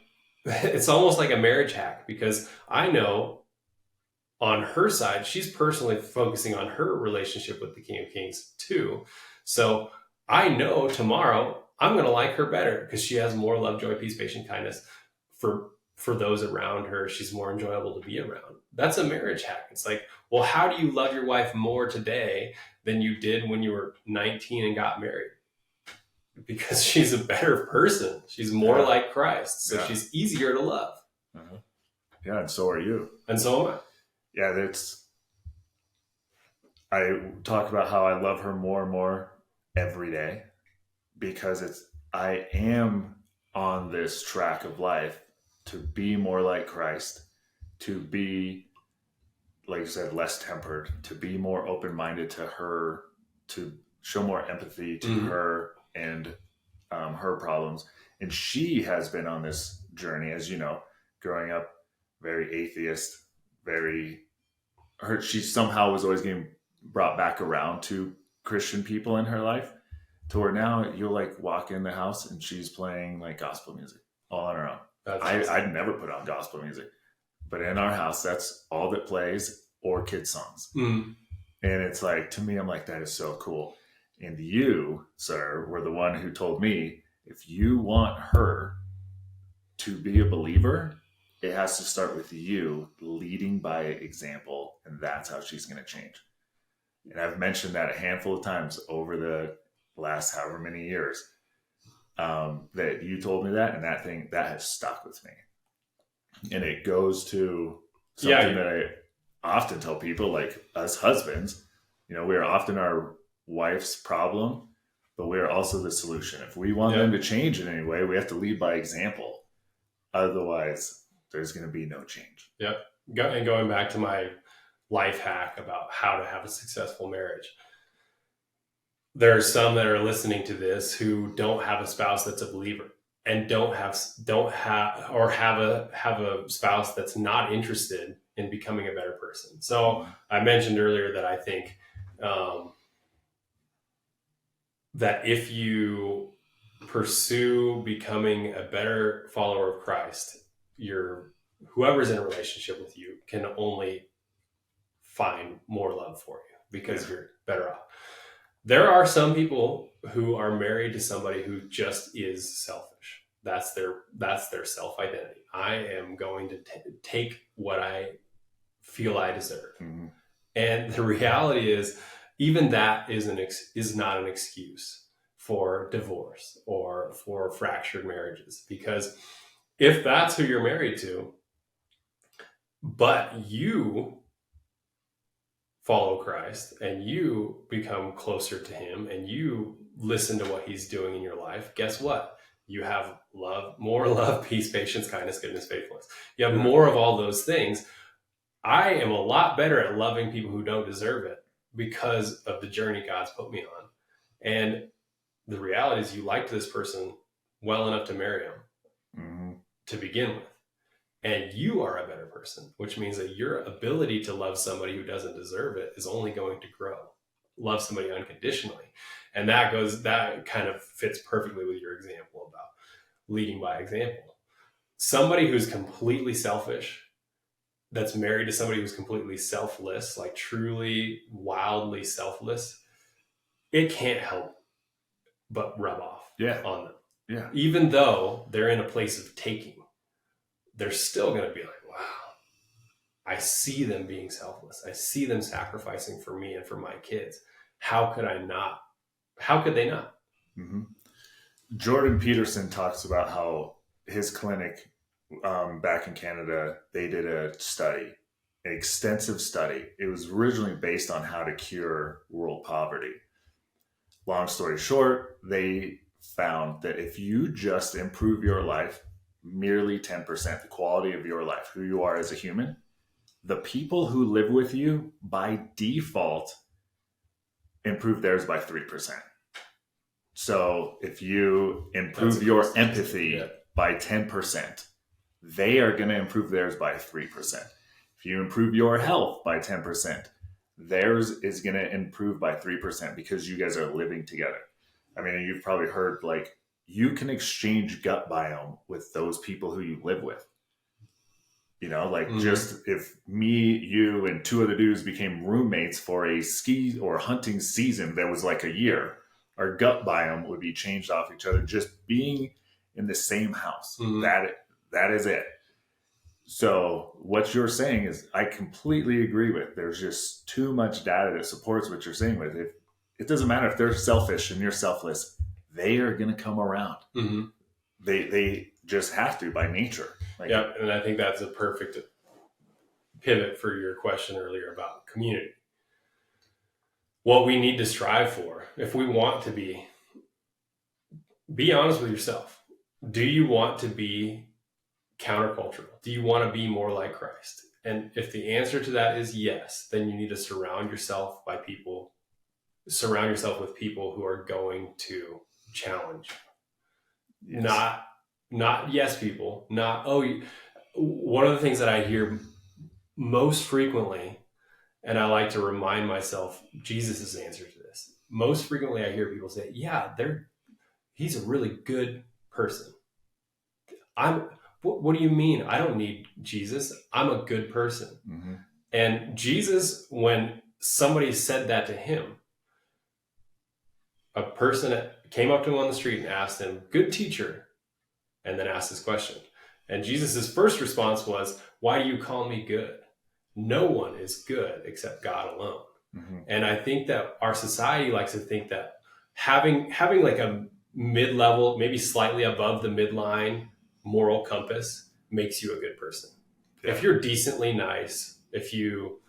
it's almost like a marriage hack, because I know on her side, she's personally focusing on her relationship with the King of Kings too. So I know tomorrow I'm going to like her better because she has more love, joy, peace, patience, kindness for those around her. She's more enjoyable to be around. That's a marriage hack. It's like, well, how do you love your wife more today than you did when you were 19 and got married? Because she's a better person. She's more like Christ. So she's easier to love. Uh-huh. Yeah, and so are you. And so am I. Yeah, I talk about how I love her more and more every day, because I am on this track of life to be more like Christ, to be, like you said, less tempered, to be more open-minded to her, to show more empathy to her and her problems. And she has been on this journey, as you know, growing up very atheist, she somehow was always getting brought back around to Christian people in her life, to where now you'll like walk in the house and she's playing like gospel music all on her own. Awesome. I'd never put on gospel music, but in our house, that's all that plays, or kids songs. And it's like, to me, I'm like, that is so cool. And you, sir, were the one who told me, if you want her to be a believer, it has to start with you leading by example, and that's how she's going to change. And I've mentioned that a handful of times over the last however many years, that you told me that, and that has stuck with me. And it goes to something that I often tell people, like us husbands, we are often our wife's problem, but we are also the solution. If we want them to change in any way, we have to lead by example. Otherwise, there's going to be no change. Yep. And going back to my life hack about how to have a successful marriage, there are some that are listening to this who don't have a spouse that's a believer, and have a spouse that's not interested in becoming a better person. So I mentioned earlier that I think that if you pursue becoming a better follower of Christ, whoever's in a relationship with you can only find more love for you because you're better off. There are some people who are married to somebody who just is selfish. That's their self-identity. I am going to take what I feel I deserve. Mm-hmm. And the reality is, even that is not an excuse for divorce or for fractured marriages. Because if that's who you're married to, but you follow Christ and you become closer to him and you listen to what he's doing in your life, guess what? You have more love, peace, patience, kindness, goodness, faithfulness. You have more of all those things. I am a lot better at loving people who don't deserve it because of the journey God's put me on. And the reality is, you liked this person well enough to marry him to begin with. And you are a better person, which means that your ability to love somebody who doesn't deserve it is only going to grow. Love somebody unconditionally. And that kind of fits perfectly with your example about leading by example. Somebody who's completely selfish, that's married to somebody who's completely selfless, like truly wildly selfless, it can't help but rub off on them. Yeah. Even though they're in a place of taking, they're still going to be like, wow, I see them being selfless. I see them sacrificing for me and for my kids. How could I not? How could they not? Mm-hmm. Jordan Peterson talks about how his clinic back in Canada, they did a study, an extensive study. It was originally based on how to cure world poverty. Long story short, they found that if you just improve your life merely 10%, the quality of your life, who you are as a human, the people who live with you by default improve theirs by 3%. So if you improve your empathy by 10%, they are going to improve theirs by 3%. If you improve your health by 10%, theirs is going to improve by 3% because you guys are living together. I mean, you've probably heard like you can exchange gut biome with those people who you live with. You know, like just if me, you, and two other dudes became roommates for a ski or hunting season that was like a year, our gut biome would be changed off each other just being in the same house. That is it. So what you're saying is I completely agree with. There's just too much data that supports what you're saying with it. It doesn't matter if they're selfish and you're selfless. They are going to come around. Mm-hmm. They just have to by nature. Like, yeah, and I think that's a perfect pivot for your question earlier about community. What we need to strive for, if we want to be honest with yourself. Do you want to be countercultural? Do you want to be more like Christ? And if the answer to that is yes, then you need to surround yourself with people who are going to challenge. Yes. Not yes people, not, one of the things that I hear most frequently, and I like to remind myself Jesus' answer to this. Most frequently I hear people say, yeah, he's a really good person. What do you mean? I don't need Jesus. I'm a good person. Mm-hmm. And Jesus, when somebody said that to him, a person came up to him on the street and asked him, good teacher, and then asked this question. And Jesus' first response was, why do you call me good? No one is good except God alone. Mm-hmm. And I think that our society likes to think that having like a mid-level, maybe slightly above the midline moral compass makes you a good person. Yeah. If you're decently nice, if you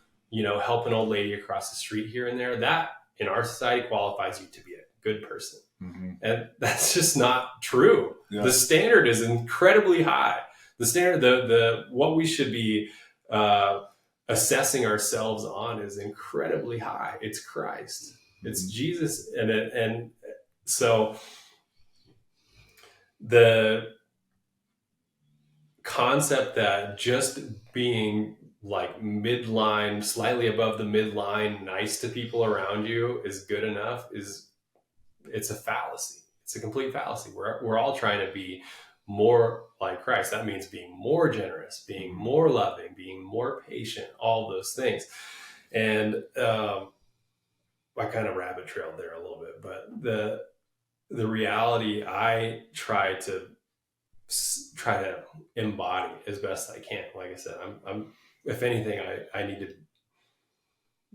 help an old lady across the street here and there, that in our society qualifies you to be a good person. Mm-hmm. And that's just not true. Yeah. The standard is incredibly high. The standard, the what we should be assessing ourselves on is incredibly high. It's Christ. It's Jesus. And so the concept that just being like midline, slightly above the midline, nice to people around you is good enough it's a fallacy. It's a complete fallacy. We're all trying to be more like Christ. That means being more generous, being more loving, being more patient, all those things. And I kind of rabbit trailed there a little bit, but the reality I try to embody as best I can. Like I said, I'm if anything, I need to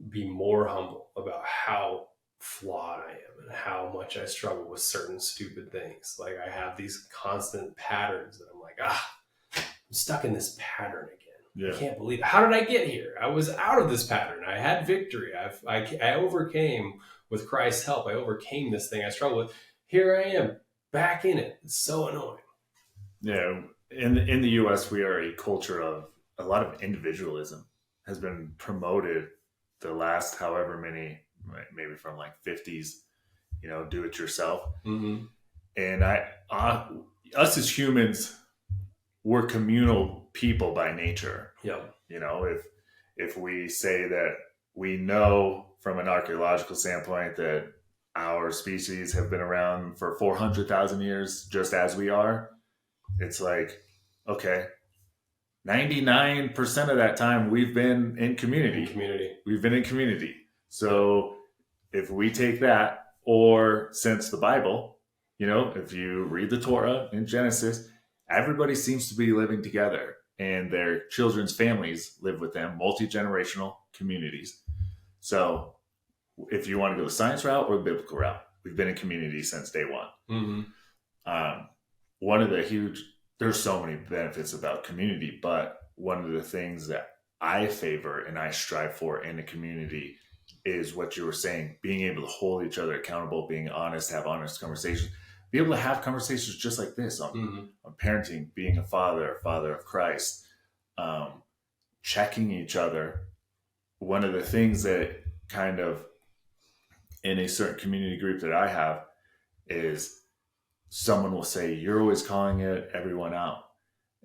be more humble about how flawed I am and how much I struggle with certain stupid things. Like I have these constant patterns that I'm like, I'm stuck in this pattern again. Yeah. I can't believe it. How did I get here? I was out of this pattern. I had victory. I overcame with Christ's help. I overcame this thing I struggled with. Here I am back in it. It's so annoying. Yeah. In the US, we are a culture of a lot of individualism has been promoted the last however many, maybe from like 50s, do it yourself. Mm-hmm. And us as humans, we're communal people by nature. Yeah. If we say that we know from an archaeological standpoint that our species have been around for 400,000 years, just as we are, it's like, okay, 99% of that time we've been in community. We've been in community. So if we take that, or since the Bible, You know, if you read the Torah in Genesis, everybody seems to be living together, and their children's families live with them, multi-generational communities. So if you want to go the science route or the biblical route, we've been in community since day one. Mm-hmm. One of the there's so many benefits about community, but one of the things that I favor and I strive for in a community is what you were saying, being able to hold each other accountable, being honest, have honest conversations, be able to have conversations just like this on parenting, being a father of Christ, checking each other. One of the things that kind of in a certain community group that I have is someone will say, you're always calling everyone out.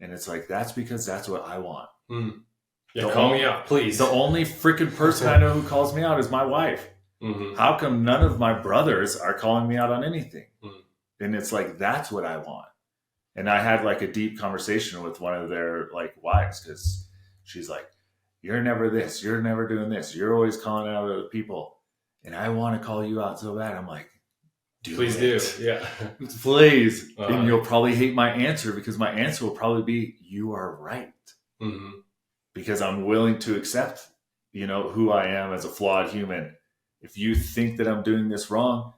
And it's like, that's because that's what I want. Mm. Yeah, call me out, please. The only freaking person I know who calls me out is my wife. Mm-hmm. How come none of my brothers are calling me out on anything? Mm. And it's like, that's what I want. And I had like a deep conversation with one of their like wives, because she's like, you're never this, you're never doing this, you're always calling out other people, and I want to call you out so bad. I'm like, please do. Yeah. Please. And you'll probably hate my answer, because my answer will probably be, you are right. Mm-hmm. Because I'm willing to accept, who I am as a flawed human. If you think that I'm doing this wrong,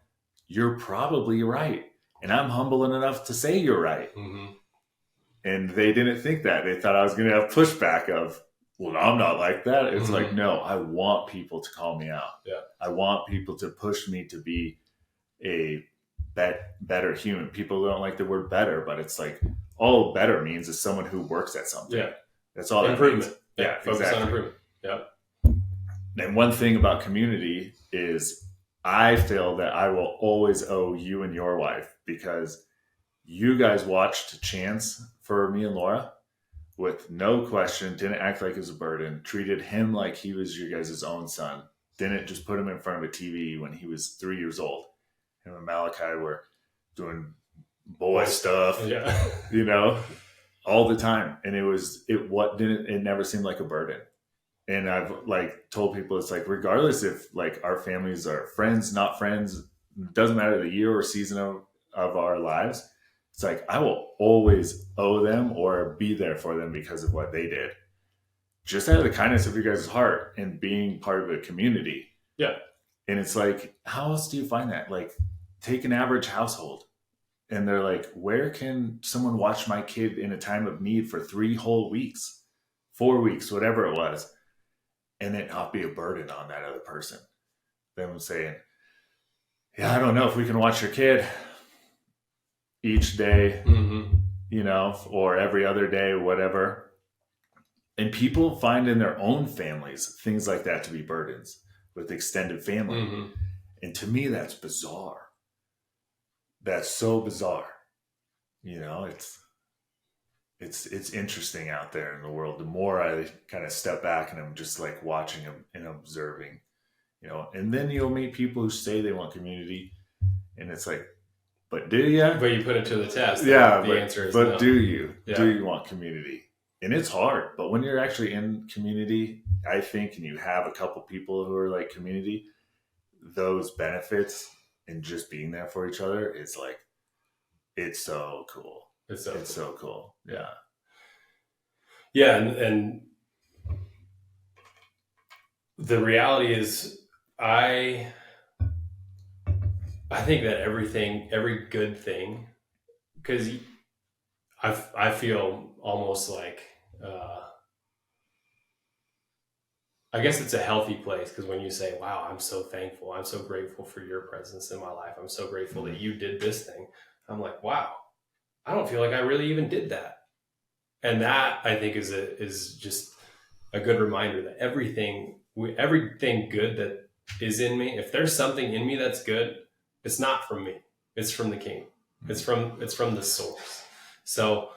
you're probably right. And I'm humble enough to say you're right. Mm-hmm. And they didn't think that. They thought I was going to have pushback of, well, I'm not like that. It's mm-hmm. like, no, I want people to call me out. Yeah. I want people to push me to be a better human. People don't like the word better, but it's like, all better means is someone who works at something. Yeah. That's all. Improvement. Yeah, focus exactly. on improvement. Yeah. And one thing about community is I feel that I will always owe you and your wife, because you guys watched Chance for me and Laura with no question, didn't act like it was a burden, treated him like he was your guys' own son, didn't just put him in front of a TV when he was 3 years old. Him and Malachi were doing boy stuff, all the time. And it never seemed like a burden. And I've like told people, it's like, regardless if like our families are friends, not friends, doesn't matter the year or season of our lives. It's like, I will always owe them or be there for them because of what they did. Just out of the kindness of your guys' heart and being part of a community. Yeah. And it's like, how else do you find that? Like, take an average household. And they're like, where can someone watch my kid in a time of need for 3 whole weeks, 4 weeks, whatever it was, and it not be a burden on that other person? Them saying, yeah, I don't know if we can watch your kid each day, mm-hmm. Or every other day, whatever. And people find in their own families things like that to be burdens with extended family. Mm-hmm. And to me, that's bizarre. That's so bizarre. It's interesting out there in the world. The more I kind of step back and I'm just like watching them and observing, and then you'll meet people who say they want community, and it's like, but do you? But you put it to the test. Yeah. The answer is no. But do you? Yeah. Do you want community? And it's hard. But when you're actually in community, I think, and you have a couple people who are like community, those benefits and just being there for each other is like, it's so cool. It's so cool. Yeah. Yeah. And the reality is I think that every good thing, because I feel almost like, I guess it's a healthy place, because when you say, wow, I'm so thankful, I'm so grateful for your presence in my life, I'm so grateful that you did this thing, I'm like, wow, I don't feel like I really even did that. And that, I think, is just a good reminder that everything good that is in me, if there's something in me that's good, it's not from me, it's from the King. It's from the source. So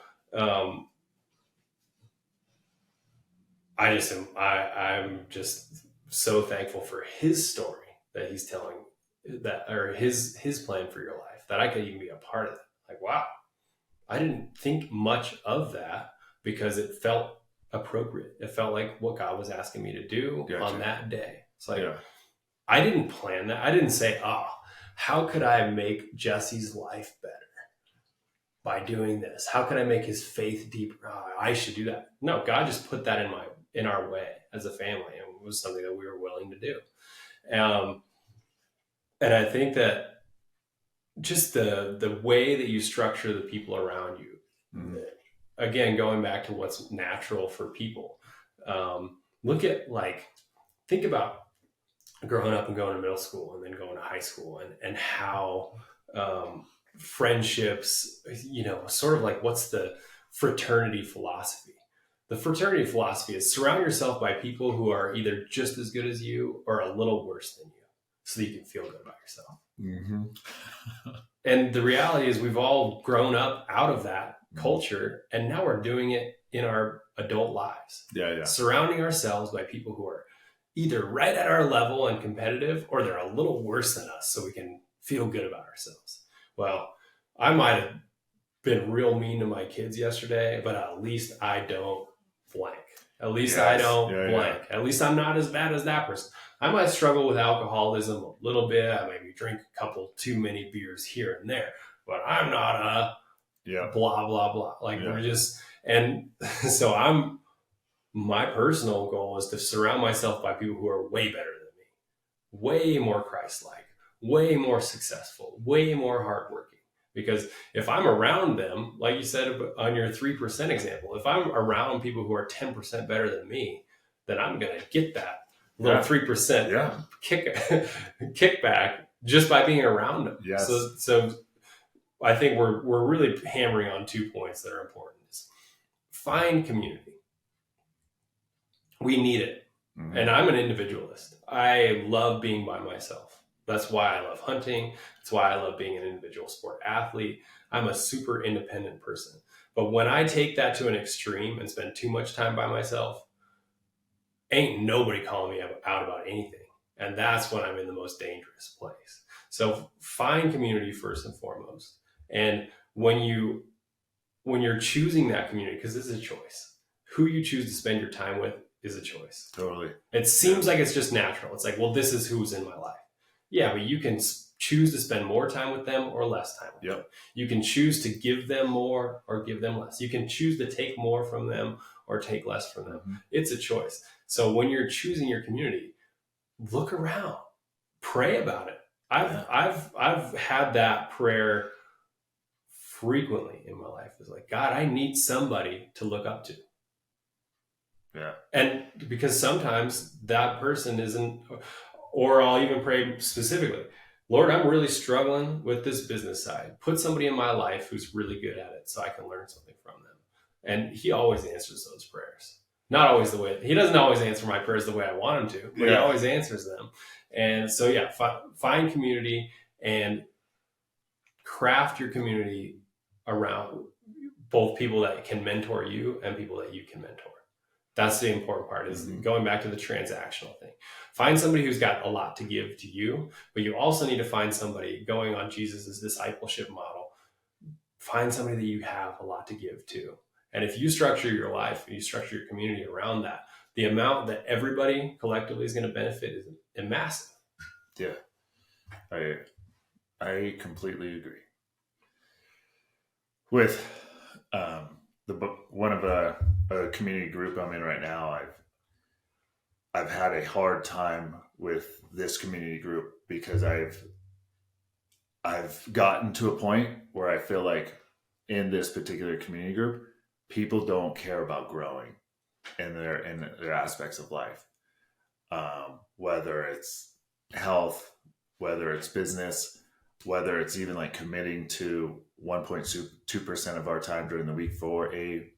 I'm just so thankful for his story that he's telling, that, or his plan for your life, that I could even be a part of it. Like, wow, I didn't think much of that, because it felt appropriate. It felt like what God was asking me to do on that day. It's like, I didn't plan that. I didn't say, how could I make Jesse's life better by doing this? How can I make his faith deeper? Oh, I should do that. No, God just put that in our way as a family, and it was something that we were willing to do. And I think that just the way that you structure the people around you, again, going back to what's natural for people. Think about growing up and going to middle school and then going to high school, and how friendships, sort of like, what's the fraternity philosophy? The fraternity philosophy is surround yourself by people who are either just as good as you or a little worse than you, so that you can feel good about yourself. Mm-hmm. And the reality is we've all grown up out of that culture, and now we're doing it in our adult lives. Yeah. Surrounding ourselves by people who are either right at our level and competitive, or they're a little worse than us, so we can feel good about ourselves. Well, I might have been real mean to my kids yesterday, but at least I don't blank. At least I don't blank. Yeah. At least I'm not as bad as that person. I might struggle with alcoholism a little bit. I maybe drink a couple too many beers here and there, but I'm not a blah, blah, blah. We're just, and so my personal goal is to surround myself by people who are way better than me, way more Christ-like, way more successful, way more hardworking. Because if I'm around them, like you said on your 3% example, if I'm around people who are 10% better than me, then I'm going to get that little 3% kickback just by being around them. Yes. So I think we're really hammering on 2 points that are important. Find community. We need it. Mm-hmm. And I'm an individualist. I love being by myself. That's why I love hunting. That's why I love being an individual sport athlete. I'm a super independent person. But when I take that to an extreme and spend too much time by myself, ain't nobody calling me out about anything. And that's when I'm in the most dangerous place. So find community first and foremost. And when you're choosing that community, because this is a choice, who you choose to spend your time with is a choice. Totally. It seems like it's just natural. It's like, well, this is who's in my life. Yeah, but you can choose to spend more time with them or less time with them. You can choose to give them more or give them less. You can choose to take more from them or take less from them. Mm-hmm. It's a choice. So when you're choosing your community, look around, pray about it. I've had that prayer frequently in my life. It's like, God, I need somebody to look up to. Yeah. And because sometimes that person isn't, or I'll even pray specifically, Lord, I'm really struggling with this business side. Put somebody in my life who's really good at it so I can learn something from them. And he always answers those prayers. Not always he doesn't always answer my prayers the way I want him to, but he always answers them. And so, find community and craft your community around both people that can mentor you and people that you can mentor. That's the important part, is going back to the transactional thing. Find somebody who's got a lot to give to you, but you also need to find somebody going on Jesus's discipleship model. Find somebody that you have a lot to give to. And if you structure your life and you structure your community around that, the amount that everybody collectively is going to benefit is massive. Yeah, I completely agree. With one of a community group I'm in right now, I've had a hard time with this community group because I've gotten to a point where I feel like in this particular community group, people don't care about growing in their aspects of life, whether it's health, whether it's business, whether it's even like committing to 1.2% of our time during the week for a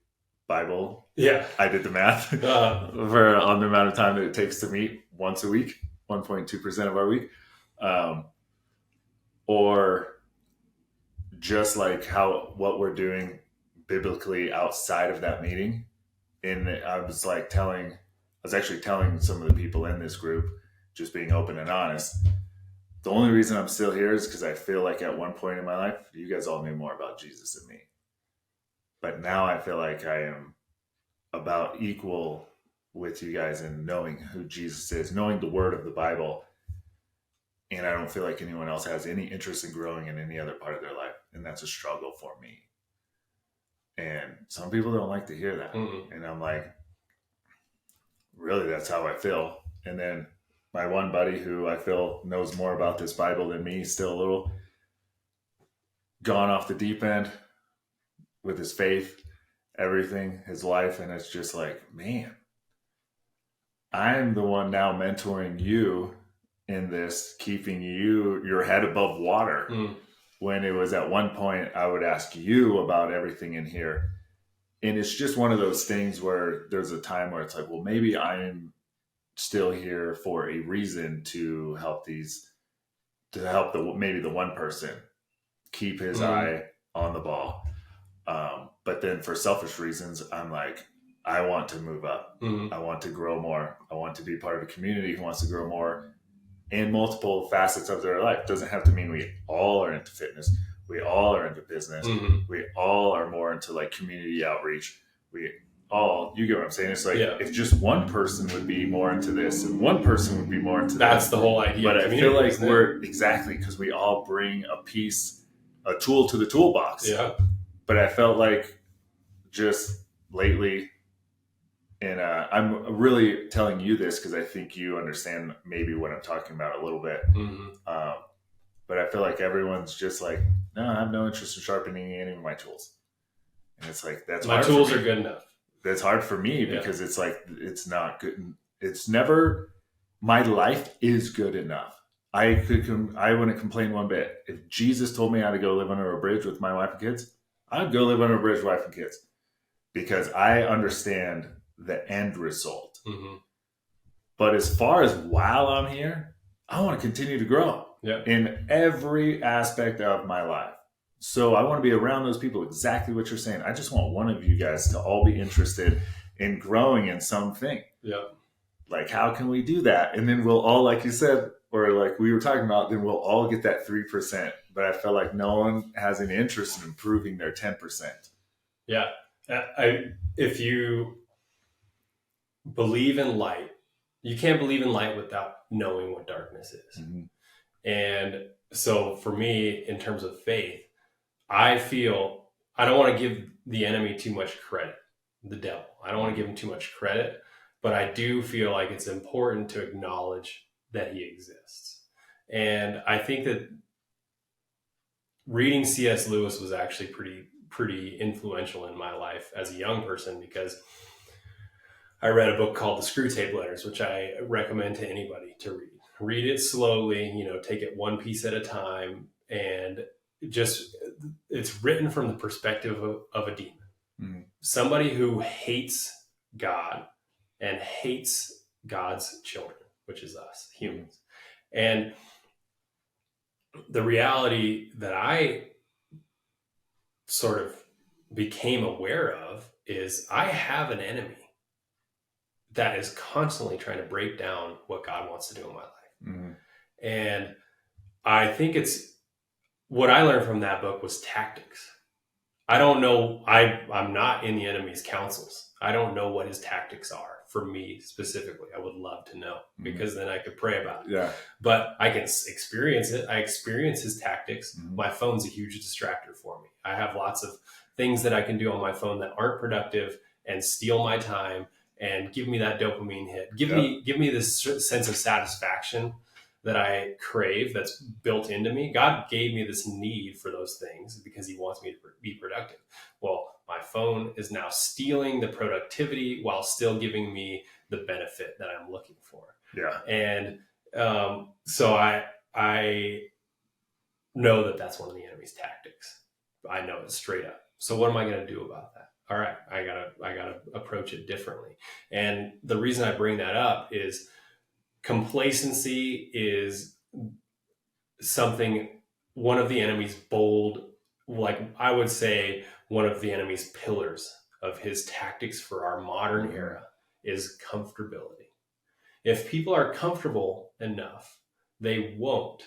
Bible. Yeah. I did the math for on the amount of time that it takes to meet once a week, 1.2% of our week. Or just like what we're doing biblically outside of that meeting. And I was actually telling some of the people in this group, just being open and honest, the only reason I'm still here is because I feel like at one point in my life, you guys all knew more about Jesus than me. But now I feel like I am about equal with you guys in knowing who Jesus is, knowing the word of the Bible. and I don't feel like anyone else has any interest in growing in any other part of their life. And that's a struggle for me. And some people don't like to hear that. Mm-mm. And I'm like, really, that's how I feel. And then my one buddy who I feel knows more about this Bible than me, still a little gone off the deep end with his faith, everything, his life. And it's just like, man, I'm the one now mentoring you in this, keeping your head above water. When it was at one point, I would ask you about everything in here. And it's just one of those things where there's a time where it's like, well, maybe I'm still here for a reason to help maybe the one person keep his eye on the ball. But then for selfish reasons, I'm like, I want to move up. I want to grow more. I want to be part of a community who wants to grow more in multiple facets of their life. Doesn't have to mean we all are into fitness. We all are into business. We all are more into like community outreach. You get what I'm saying? It's like, if just one person would be more into this and one person would be more into that. That's the whole idea. But I feel like exactly, because we all bring a tool to the toolbox. Yeah. But I felt like just lately, and I'm really telling you this because I think you understand maybe what I'm talking about a little bit. But I feel like everyone's just like, no, I have no interest in sharpening any of my tools. And it's like, my tools are good enough. That's hard for me because it's like, it's not good. It's never, my life is good enough. I wouldn't complain one bit. If Jesus told me how to go live under a bridge with my wife and kids, I'd go live under a bridge with wife and kids because I understand the end result. But as far as while I'm here, I want to continue to grow in every aspect of my life. So I want to be around those people, exactly what you're saying. I just want one of you guys to all be interested in growing in something. Like, how can we do that? And then we'll all, like you said, or like we were talking about, then we'll all get that 3%. But I felt like no one has any interest in improving their 10%. Yeah. If you believe in light, you can't believe in light without knowing what darkness is. And so for me, in terms of faith, I feel I don't want to give the enemy too much credit, the devil. I don't want to give him too much credit, but I do feel like it's important to acknowledge that he exists. And I think that reading C.S. Lewis was actually pretty influential in my life as a young person, because I read a book called The Screwtape Letters, which I recommend to anybody to read. Read it slowly, take it one piece at a time, and it's written from the perspective of a demon. Somebody who hates God and hates God's children, which is us, humans. And the reality that I sort of became aware of is I have an enemy that is constantly trying to break down what God wants to do in my life. And I think what I learned from that book was tactics. I don't know. I'm not in the enemy's counsels. I don't know what his tactics are for me specifically. I would love to know, because then I could pray about it. But I can experience it. I experience his tactics. My phone's a huge distractor for me. I have lots of things that I can do on my phone that aren't productive and steal my time and give me that dopamine hit. Give me this sense of satisfaction that I crave, that's built into me. God gave me this need for those things because he wants me to be productive. Well, my phone is now stealing the productivity while still giving me the benefit that I'm looking for. And so I know that that's one of the enemy's tactics. I know it straight up. So what am I going to do about that? All right, I gotta approach it differently. And the reason I bring that up is complacency is one of the enemy's bold, like I would say, one of the enemy's pillars of his tactics for our modern era is comfortability. If people are comfortable enough, they won't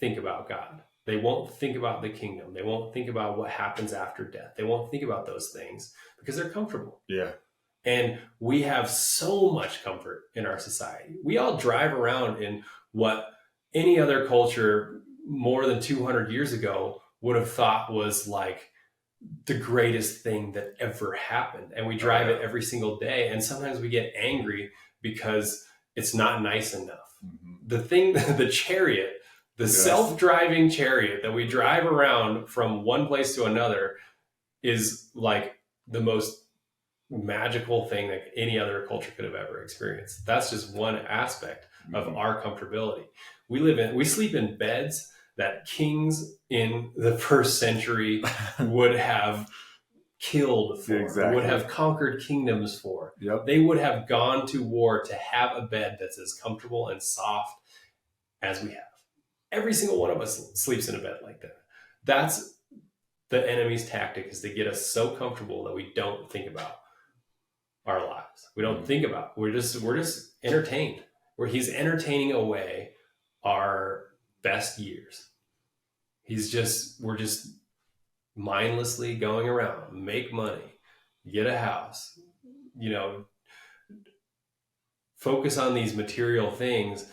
think about God. They won't think about the kingdom. They won't think about what happens after death. They won't think about those things because they're comfortable. And we have so much comfort in our society. We all drive around in what any other culture more than 200 years ago would have thought was like the greatest thing that ever happened. And we drive it every single day. And sometimes we get angry because it's not nice enough. The chariot, the self-driving chariot that we drive around from one place to another is like the most magical thing that any other culture could have ever experienced. That's just one aspect of our comfortability. We sleep in beds that kings in the first century would have killed for, would have conquered kingdoms for. They would have gone to war to have a bed that's as comfortable and soft as we have. Every single one of us sleeps in a bed like that. That's the enemy's tactic, is to get us so comfortable that we don't think about our lives. We don't think about, we're just entertained. He's entertaining away our best years. We're just mindlessly going around, make money, get a house, focus on these material things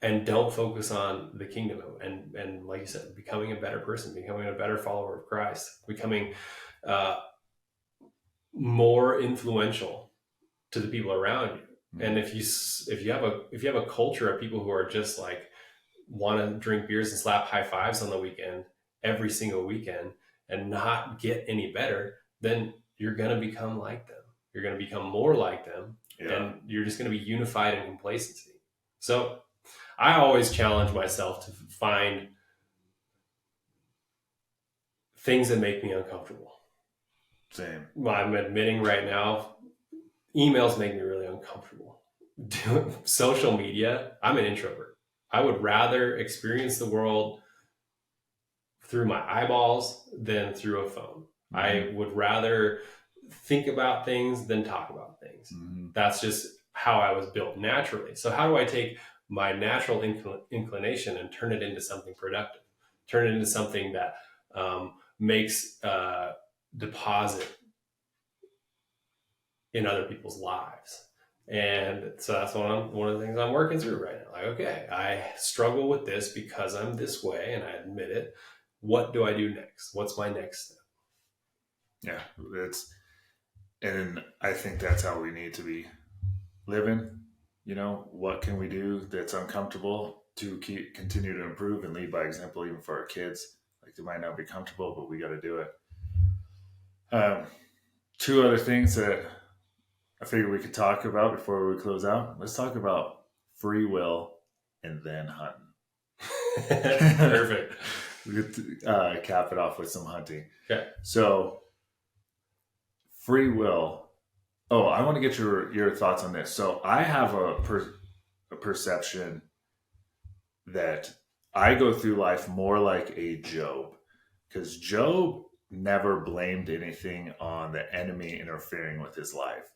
and don't focus on the kingdom. And like you said, becoming a better person, becoming a better follower of Christ, becoming more influential to the people around you. And if you have a culture of people who are just like want to drink beers and slap high fives on the weekend, every single weekend, and not get any better, then you're going to become like them. You're going to become more like them, and you're just going to be unified in complacency. So I always challenge myself to find things that make me uncomfortable. Same. I'm admitting right now, emails make me really uncomfortable. Social media, I'm an introvert. I would rather experience the world through my eyeballs than through a phone. I would rather think about things than talk about things. That's just how I was built naturally. So how do I take my natural inclination and turn it into something productive? Turn it into something that makes deposit in other people's lives. And so that's one of the things I'm working through right now. Like, okay, I struggle with this because I'm this way, and I admit it. What do I do next? What's my next step? Yeah, and I think that's how we need to be living. What can we do that's uncomfortable to continue to improve and lead by example, even for our kids? Like, they might not be comfortable, but we got to do it. Two other things that I figured we could talk about before we close out. Let's talk about free will and then hunting. Perfect. We could cap it off with some hunting. Okay. So, free will. Oh, I want to get your thoughts on this. So, I have a perception that I go through life more like a Job, because Job never blamed anything on the enemy interfering with his life.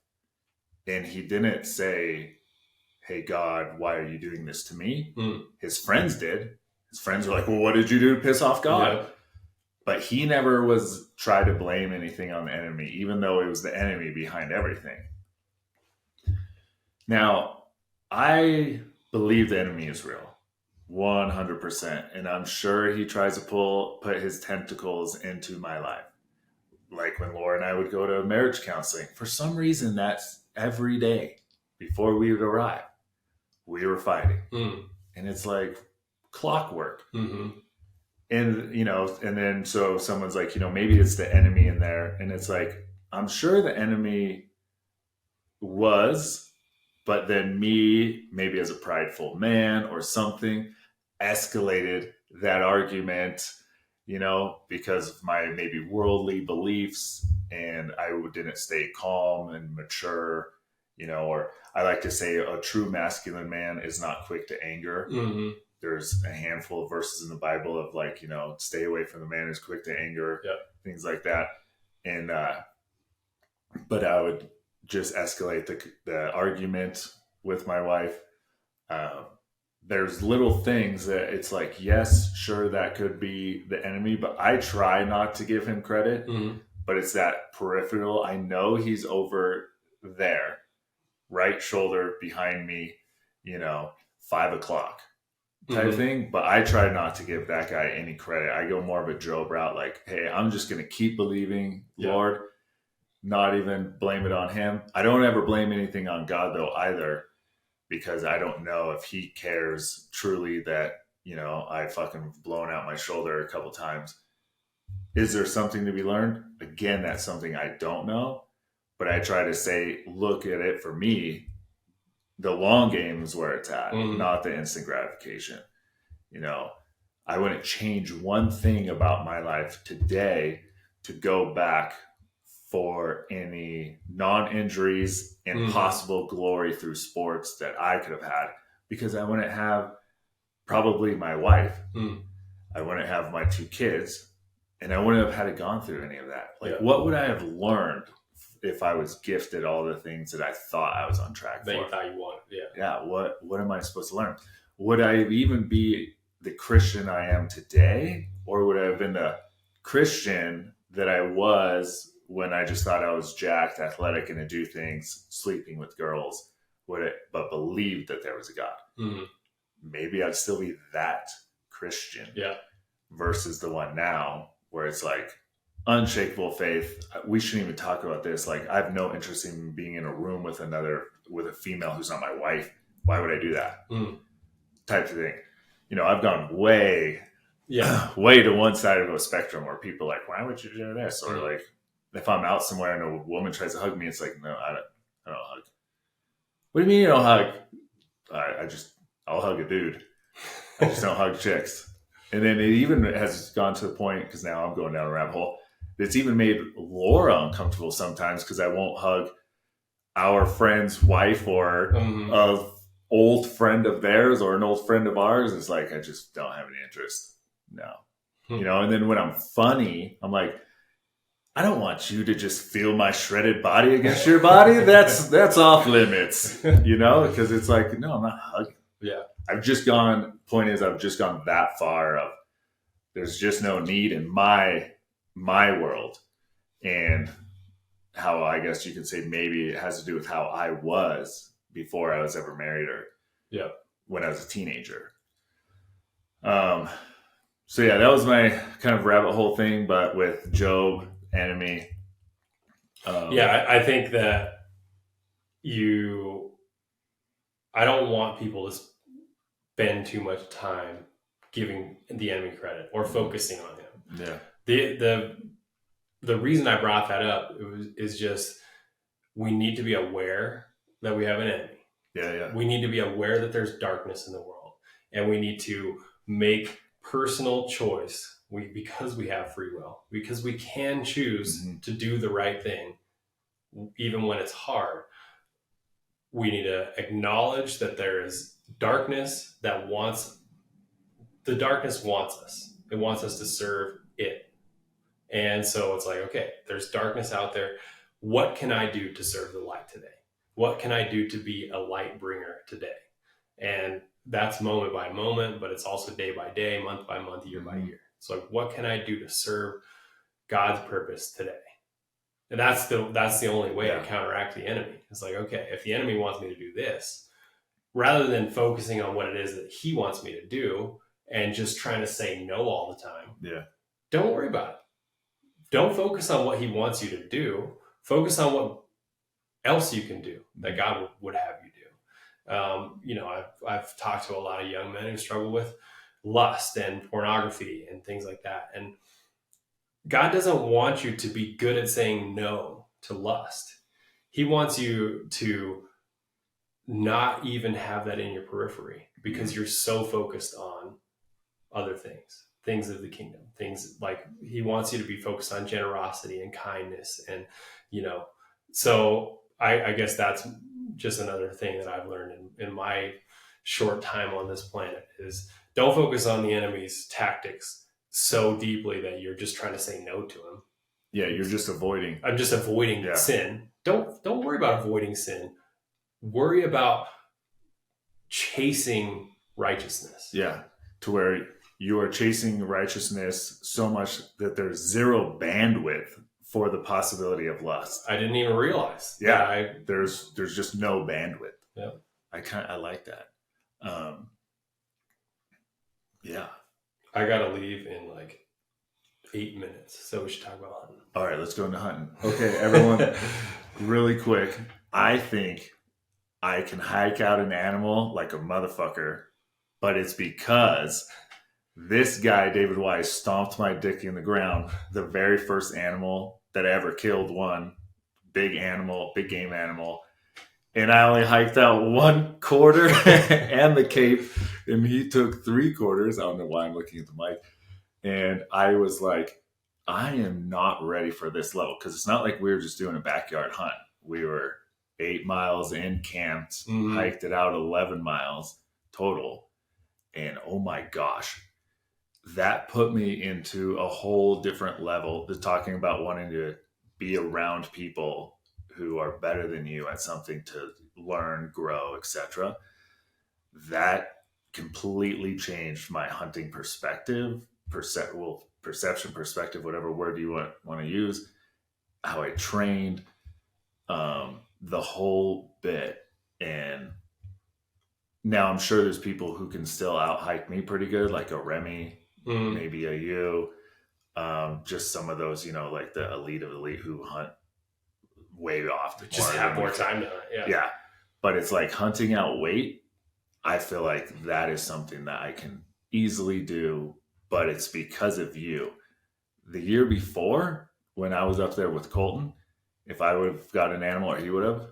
And he didn't say, "Hey, God, why are you doing this to me?" His friends did. His friends were like, "Well, what did you do to piss off God?" Yeah. But he never tried to blame anything on the enemy, even though it was the enemy behind everything. Now, I believe the enemy is real, 100%. And I'm sure he tries to put his tentacles into my life. Like when Laura and I would go to marriage counseling, for some reason, that's every day before we would arrive, we were fighting. And it's like clockwork. And, and then so someone's like, maybe it's the enemy in there. And it's like, I'm sure the enemy was, but then me, maybe as a prideful man or something, escalated that argument, because of my maybe worldly beliefs, and I didn't stay calm and mature, or I like to say a true masculine man is not quick to anger. There's a handful of verses in the Bible of like, stay away from the man who's quick to anger, things like that. And, but I would just escalate the argument with my wife. There's little things that it's like, yes, sure, that could be the enemy, but I try not to give him credit. But it's that peripheral. I know he's over there, right shoulder behind me, 5 o'clock. type thing. But I try not to give that guy any credit. I go more of a Job route, like, hey, I'm just going to keep believing, Lord, not even blame it on him. I don't ever blame anything on God though either, because I don't know if he cares truly that, I fucking blown out my shoulder a couple times. Is there something to be learned? Again, that's something I don't know, but I try to say, look at it for me. The long game is where it's at, not the instant gratification. I wouldn't change one thing about my life today to go back for any non-injuries and possible glory through sports that I could have had, because I wouldn't have probably my wife. I wouldn't have my 2 kids, and I wouldn't have had it gone through any of that. Like, what would I have learned if I was gifted all the things that I thought I was on track for? That you thought you wanted, Yeah, what am I supposed to learn? Would I even be the Christian I am today, or would I have been the Christian that I was when I just thought I was jacked, athletic, and to do things, sleeping with girls, but believed that there was a God? Maybe I'd still be that Christian. Versus the one now where it's like unshakable faith. We shouldn't even talk about this. Like, I have no interest in being in a room with a female who's not my wife. Why would I do that? Type of thing. I've gone way to one side of a spectrum where people are like, why would you do this? Or like, if I'm out somewhere and a woman tries to hug me, it's like, no, I don't hug. What do you mean you don't hug? I'll hug a dude. I just don't hug chicks. And then it even has gone to the point, because now I'm going down a rabbit hole, it's even made Laura uncomfortable sometimes, because I won't hug our friend's wife or a old friend of theirs or an old friend of ours. It's like, I just don't have any interest. No. And then when I'm funny, I'm like, I don't want you to just feel my shredded body against your body. That's off limits, because it's like, no, I'm not hugging. I've just gone that far of, there's just no need in my world. And how, I guess you could say, maybe it has to do with how I was before I was ever married, or when I was a teenager. So that was my kind of rabbit hole thing, but with Job, enemy. I think that I don't want people to spend too much time giving the enemy credit or focusing on him. The reason I brought that up is just, we need to be aware that we have an enemy. We need to be aware that there's darkness in the world, and we need to make personal choice. Because we have free will, because we can choose to do the right thing, even when it's hard. We need to acknowledge that there is darkness that wants us. It wants us to serve it. And so it's like, okay, there's darkness out there. What can I do to serve the light today? What can I do to be a light bringer today? And that's moment by moment, but it's also day by day, month by month, year by year. So what can I do to serve God's purpose today? And that's the only way to counteract the enemy. It's like, okay, if the enemy wants me to do this, rather than focusing on what it is that he wants me to do and just trying to say no all the time, don't worry about it. Don't focus on what he wants you to do. Focus on what else you can do that God would have you do. I've talked to a lot of young men who struggle with lust and pornography and things like that. And God doesn't want you to be good at saying no to lust. He wants you to not even have that in your periphery, because you're so focused on other things of the kingdom, things like he wants you to be focused on generosity and kindness. And, so I guess that's just another thing that I've learned in my short time on this planet is, don't focus on the enemy's tactics so deeply that you're just trying to say no to him. Yeah, you're just avoiding. I'm just avoiding sin. Don't worry about avoiding sin. Worry about chasing righteousness. Yeah, to where you are chasing righteousness so much that there's zero bandwidth for the possibility of lust. I didn't even realize. Yeah, there's just no bandwidth. Yeah, I like that. Yeah. I got to leave in like 8 minutes. So we should talk about hunting. All right, let's go into hunting. Okay, everyone, really quick. I think I can hike out an animal like a motherfucker, but it's because this guy, David Wise, stomped my dick in the ground. The very first animal that I ever killed, one big animal, big game animal. And I only hiked out 1/4 and the cape, and he took 3/4. I don't know why I'm looking at the mic. And I was like, I am not ready for this level, because it's not like we were just doing a backyard hunt. We were 8 miles in, camped, hiked it out 11 miles total. And oh my gosh, that put me into a whole different level. The talking about wanting to be around people who are better than you at something to learn, grow, etc. That completely changed my hunting perspective, perception, perspective, whatever word you want to use, how I trained, the whole bit. And now I'm sure there's people who can still out hike me pretty good, like a Remy, maybe a you, just some of those, like the elite of elite who hunt way off the just have more time to hunt. Yeah. But it's like hunting out weight. I feel like that is something that I can easily do, but it's because of you. The year before, when I was up there with Colton, if I would have got an animal, or he would have,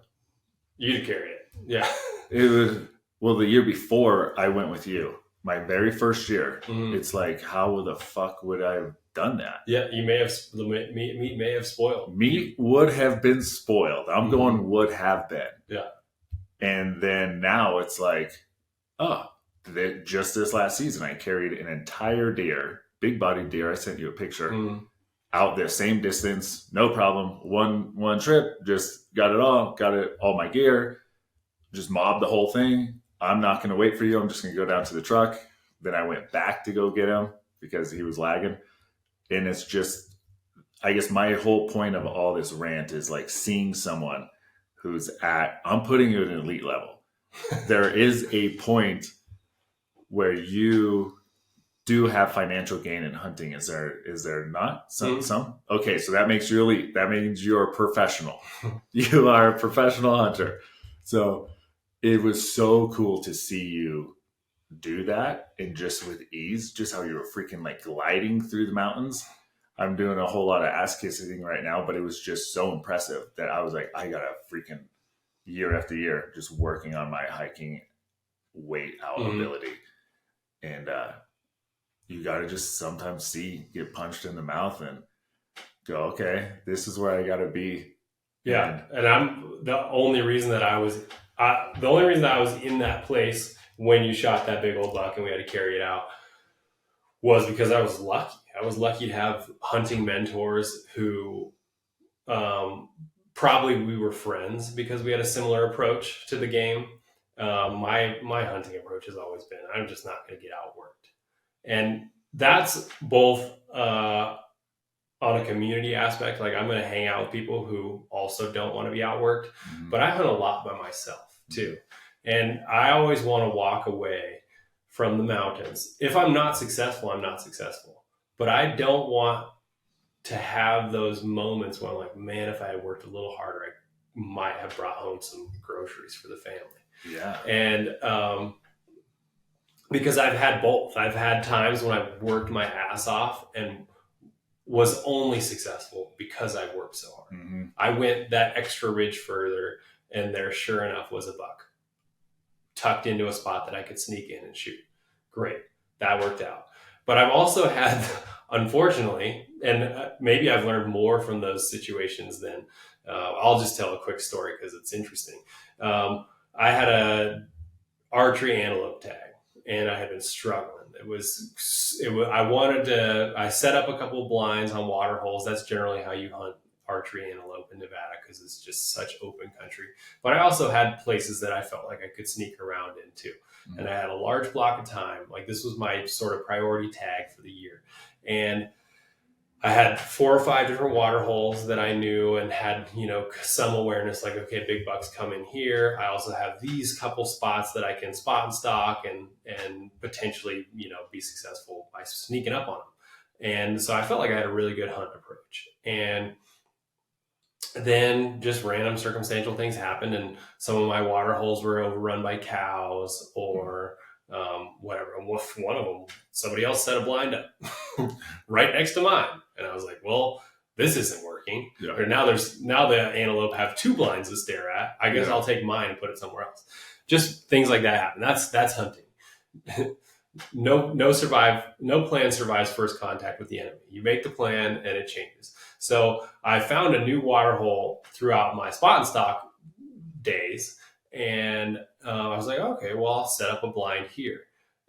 you'd carry it. Yeah. It was, well, the year before I went with you, my very first year, it's like, how the fuck would I have done that? Yeah, you may have, the meat may have spoiled. Meat would have been spoiled. I'm going would have been. Yeah. And then now it's like, oh, just this last season, I carried an entire deer, big bodied deer. I sent you a picture out the same distance, no problem. One trip, just got it all my gear, just mobbed the whole thing. I'm not going to wait for you. I'm just going to go down to the truck. Then I went back to go get him because he was lagging. And it's just, I guess my whole point of all this rant is like seeing someone who's I'm putting you at an elite level. There is a point where you do have financial gain in hunting. Is there not some? Okay, so that makes you elite. That means you're a professional. You are a professional hunter. So it was so cool to see you do that, and just with ease, just how you were freaking like gliding through the mountains. I'm doing a whole lot of ass kissing right now, but it was just so impressive that I was like, I got a freaking year after year just working on my hiking weight out ability. And you got to just sometimes get punched in the mouth and go, okay, this is where I got to be. Yeah. And I'm the only reason that I was in that place when you shot that big old buck and we had to carry it out was because I was lucky. I was lucky to have hunting mentors who, probably we were friends because we had a similar approach to the game. My hunting approach has always been, I'm just not going to get outworked. And that's both on a community aspect. Like I'm going to hang out with people who also don't want to be outworked, but I hunt a lot by myself too. And I always want to walk away from the mountains. If I'm not successful, I'm not successful. But I don't want to have those moments when I'm like, man, if I had worked a little harder, I might have brought home some groceries for the family. Yeah. And because I've had both. I've had times when I've worked my ass off and was only successful because I worked so hard. I went that extra ridge further, and there sure enough was a buck tucked into a spot that I could sneak in and shoot. Great. That worked out. But I've also had, unfortunately, and maybe I've learned more from those situations than, I'll just tell a quick story because it's interesting. I had a archery antelope tag and I had been struggling. I set up a couple of blinds on water holes. That's generally how you hunt archery antelope in Nevada because it's just such open country. But I also had places that I felt like I could sneak around into. And I had a large block of time. Like this was my sort of priority tag for the year. And I had 4 or 5 different water holes that I knew and had, some awareness like, okay, big bucks come in here. I also have these couple spots that I can spot and stock and potentially, be successful by sneaking up on them. And so I felt like I had a really good hunt approach. And then just random circumstantial things happened, and some of my water holes were overrun by cows or whatever. And one of them, somebody else set a blind up right next to mine, and I was like, "Well, this isn't working." Yeah. Or now the antelope have 2 blinds to stare at. I guess I'll take mine and put it somewhere else. Just things like that happen. That's hunting. No plan survives first contact with the enemy. You make the plan and it changes. So I found a new water hole throughout my spot and stock days, and I was like, okay, well, I'll set up a blind here.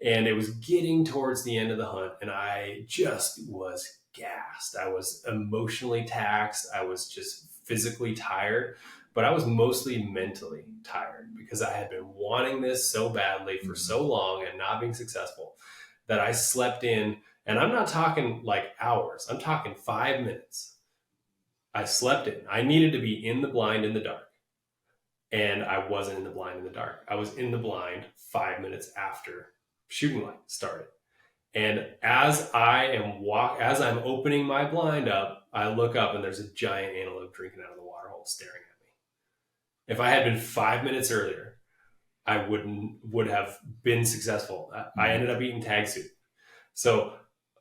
And it was getting towards the end of the hunt, and I just was gassed. I was emotionally taxed. I was just physically tired, but I was mostly mentally tired because I had been wanting this so badly for so long and not being successful that I slept in. And I'm not talking like hours. I'm talking 5 minutes. I slept in. I needed to be in the blind in the dark. And I wasn't in the blind in the dark. I was in the blind 5 minutes after shooting light started. And as I'm opening my blind up, I look up and there's a giant antelope drinking out of the water hole staring at me. If I had been 5 minutes earlier, I would have been successful. I ended up eating tag soup. So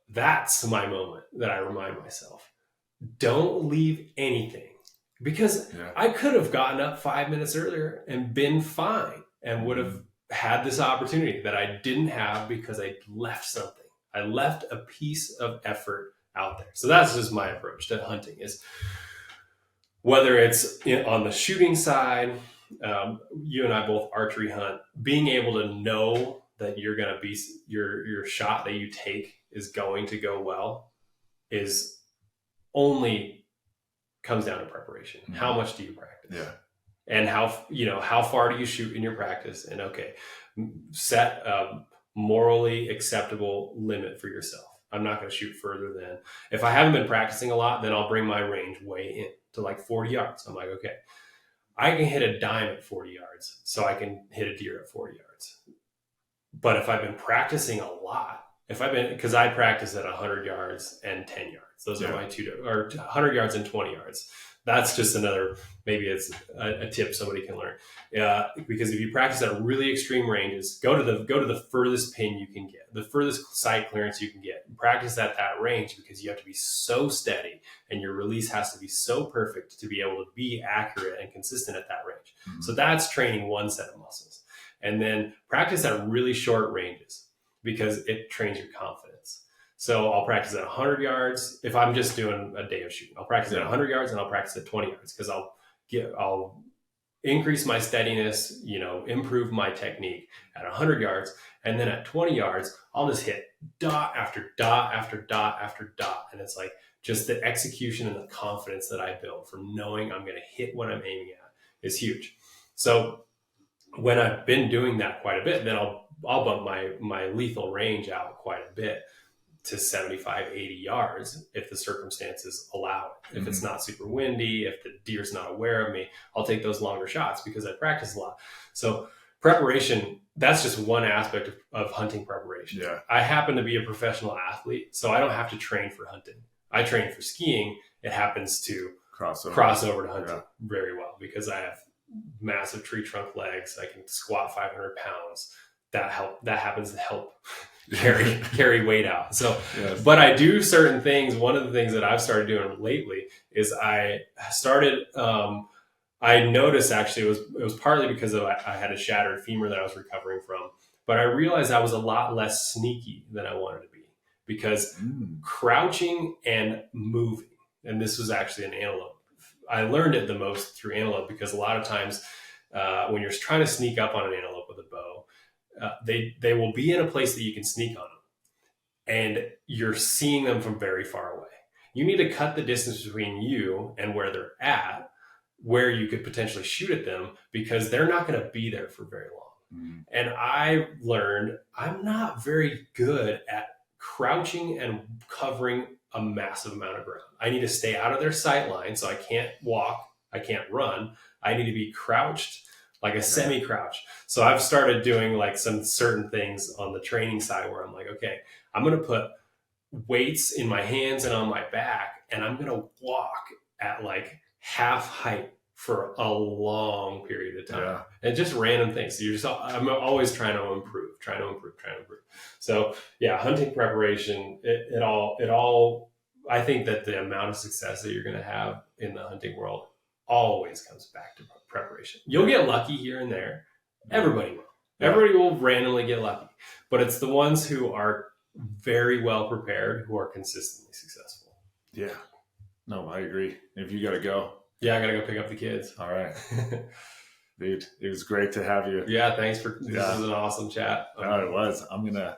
that's my moment that I remind myself. Don't leave anything, because I could have gotten up 5 minutes earlier and been fine and would have had this opportunity that I didn't have because I left something. I left a piece of effort out there. So that's just my approach to hunting, is whether it's on the shooting side, you and I both archery hunt, being able to know that you're going to be, your shot that you take is going to go well is only comes down to preparation. Mm-hmm. How much do you practice? Yeah. And how far do you shoot in your practice? And set a morally acceptable limit for yourself. I'm not going to shoot further than, if I haven't been practicing a lot, then I'll bring my range way in to like 40 yards. I'm like, okay, I can hit a dime at 40 yards, so I can hit a deer at 40 yards. But if I've been practicing a lot, because I practice at 100 yards and 10 yards. Those are my or 100 yards and 20 yards. That's just another, maybe it's a tip somebody can learn. Because if you practice at really extreme ranges, go to the furthest pin you can get, the furthest sight clearance you can get. Practice at that range, because you have to be so steady and your release has to be so perfect to be able to be accurate and consistent at that range. Mm-hmm. So that's training one set of muscles. And then practice at really short ranges, because it trains your confidence. So I'll practice at 100 yards. If I'm just doing a day of shooting, I'll practice at 100 yards and I'll practice at 20 yards, because I'll increase my steadiness, improve my technique at 100 yards. And then at 20 yards, I'll just hit dot after dot after dot after dot. And it's like just the execution and the confidence that I build from knowing I'm going to hit what I'm aiming at is huge. So when I've been doing that quite a bit, then I'll bump my lethal range out quite a bit to 75, 80 yards if the circumstances allow it. If it's not super windy, if the deer's not aware of me, I'll take those longer shots because I practice a lot. So preparation, that's just one aspect of hunting preparation. Yeah. I happen to be a professional athlete, so I don't have to train for hunting. I train for skiing. It happens to cross over to hunting very well, because I have massive tree trunk legs. I can squat 500 pounds. That happens to help carry weight out. So, yes. But I do certain things. One of the things that I've started doing lately is I noticed, actually it was partly because I had a shattered femur that I was recovering from, but I realized I was a lot less sneaky than I wanted to be, because crouching and moving, and this was actually an antelope. I learned it the most through antelope, because a lot of times when you're trying to sneak up on an antelope with a bow, they will be in a place that you can sneak on them, and you're seeing them from very far away. You need to cut the distance between you and where they're at, where you could potentially shoot at them, because they're not going to be there for very long. And I learned I'm not very good at crouching and covering a massive amount of ground. I need to stay out of their sight line, so I can't walk, I can't run. I need to be crouched, like a semi-crouch. So I've started doing like some certain things on the training side where I'm like, okay, I'm going to put weights in my hands and on my back, and I'm going to walk at like half height for a long period of time. And just random things. So I'm always trying to improve. So yeah, hunting preparation, it all, I think that the amount of success that you're going to have in the hunting world always comes back to preparation. You'll get lucky here and there. Everybody will. Everybody will randomly get lucky, but it's the ones who are very well prepared who are consistently successful. Yeah. No, I agree. If you got to go. Yeah, I got to go pick up the kids. All right. Dude, it was great to have you. Yeah, thanks this was an awesome chat. No, it was. I'm going to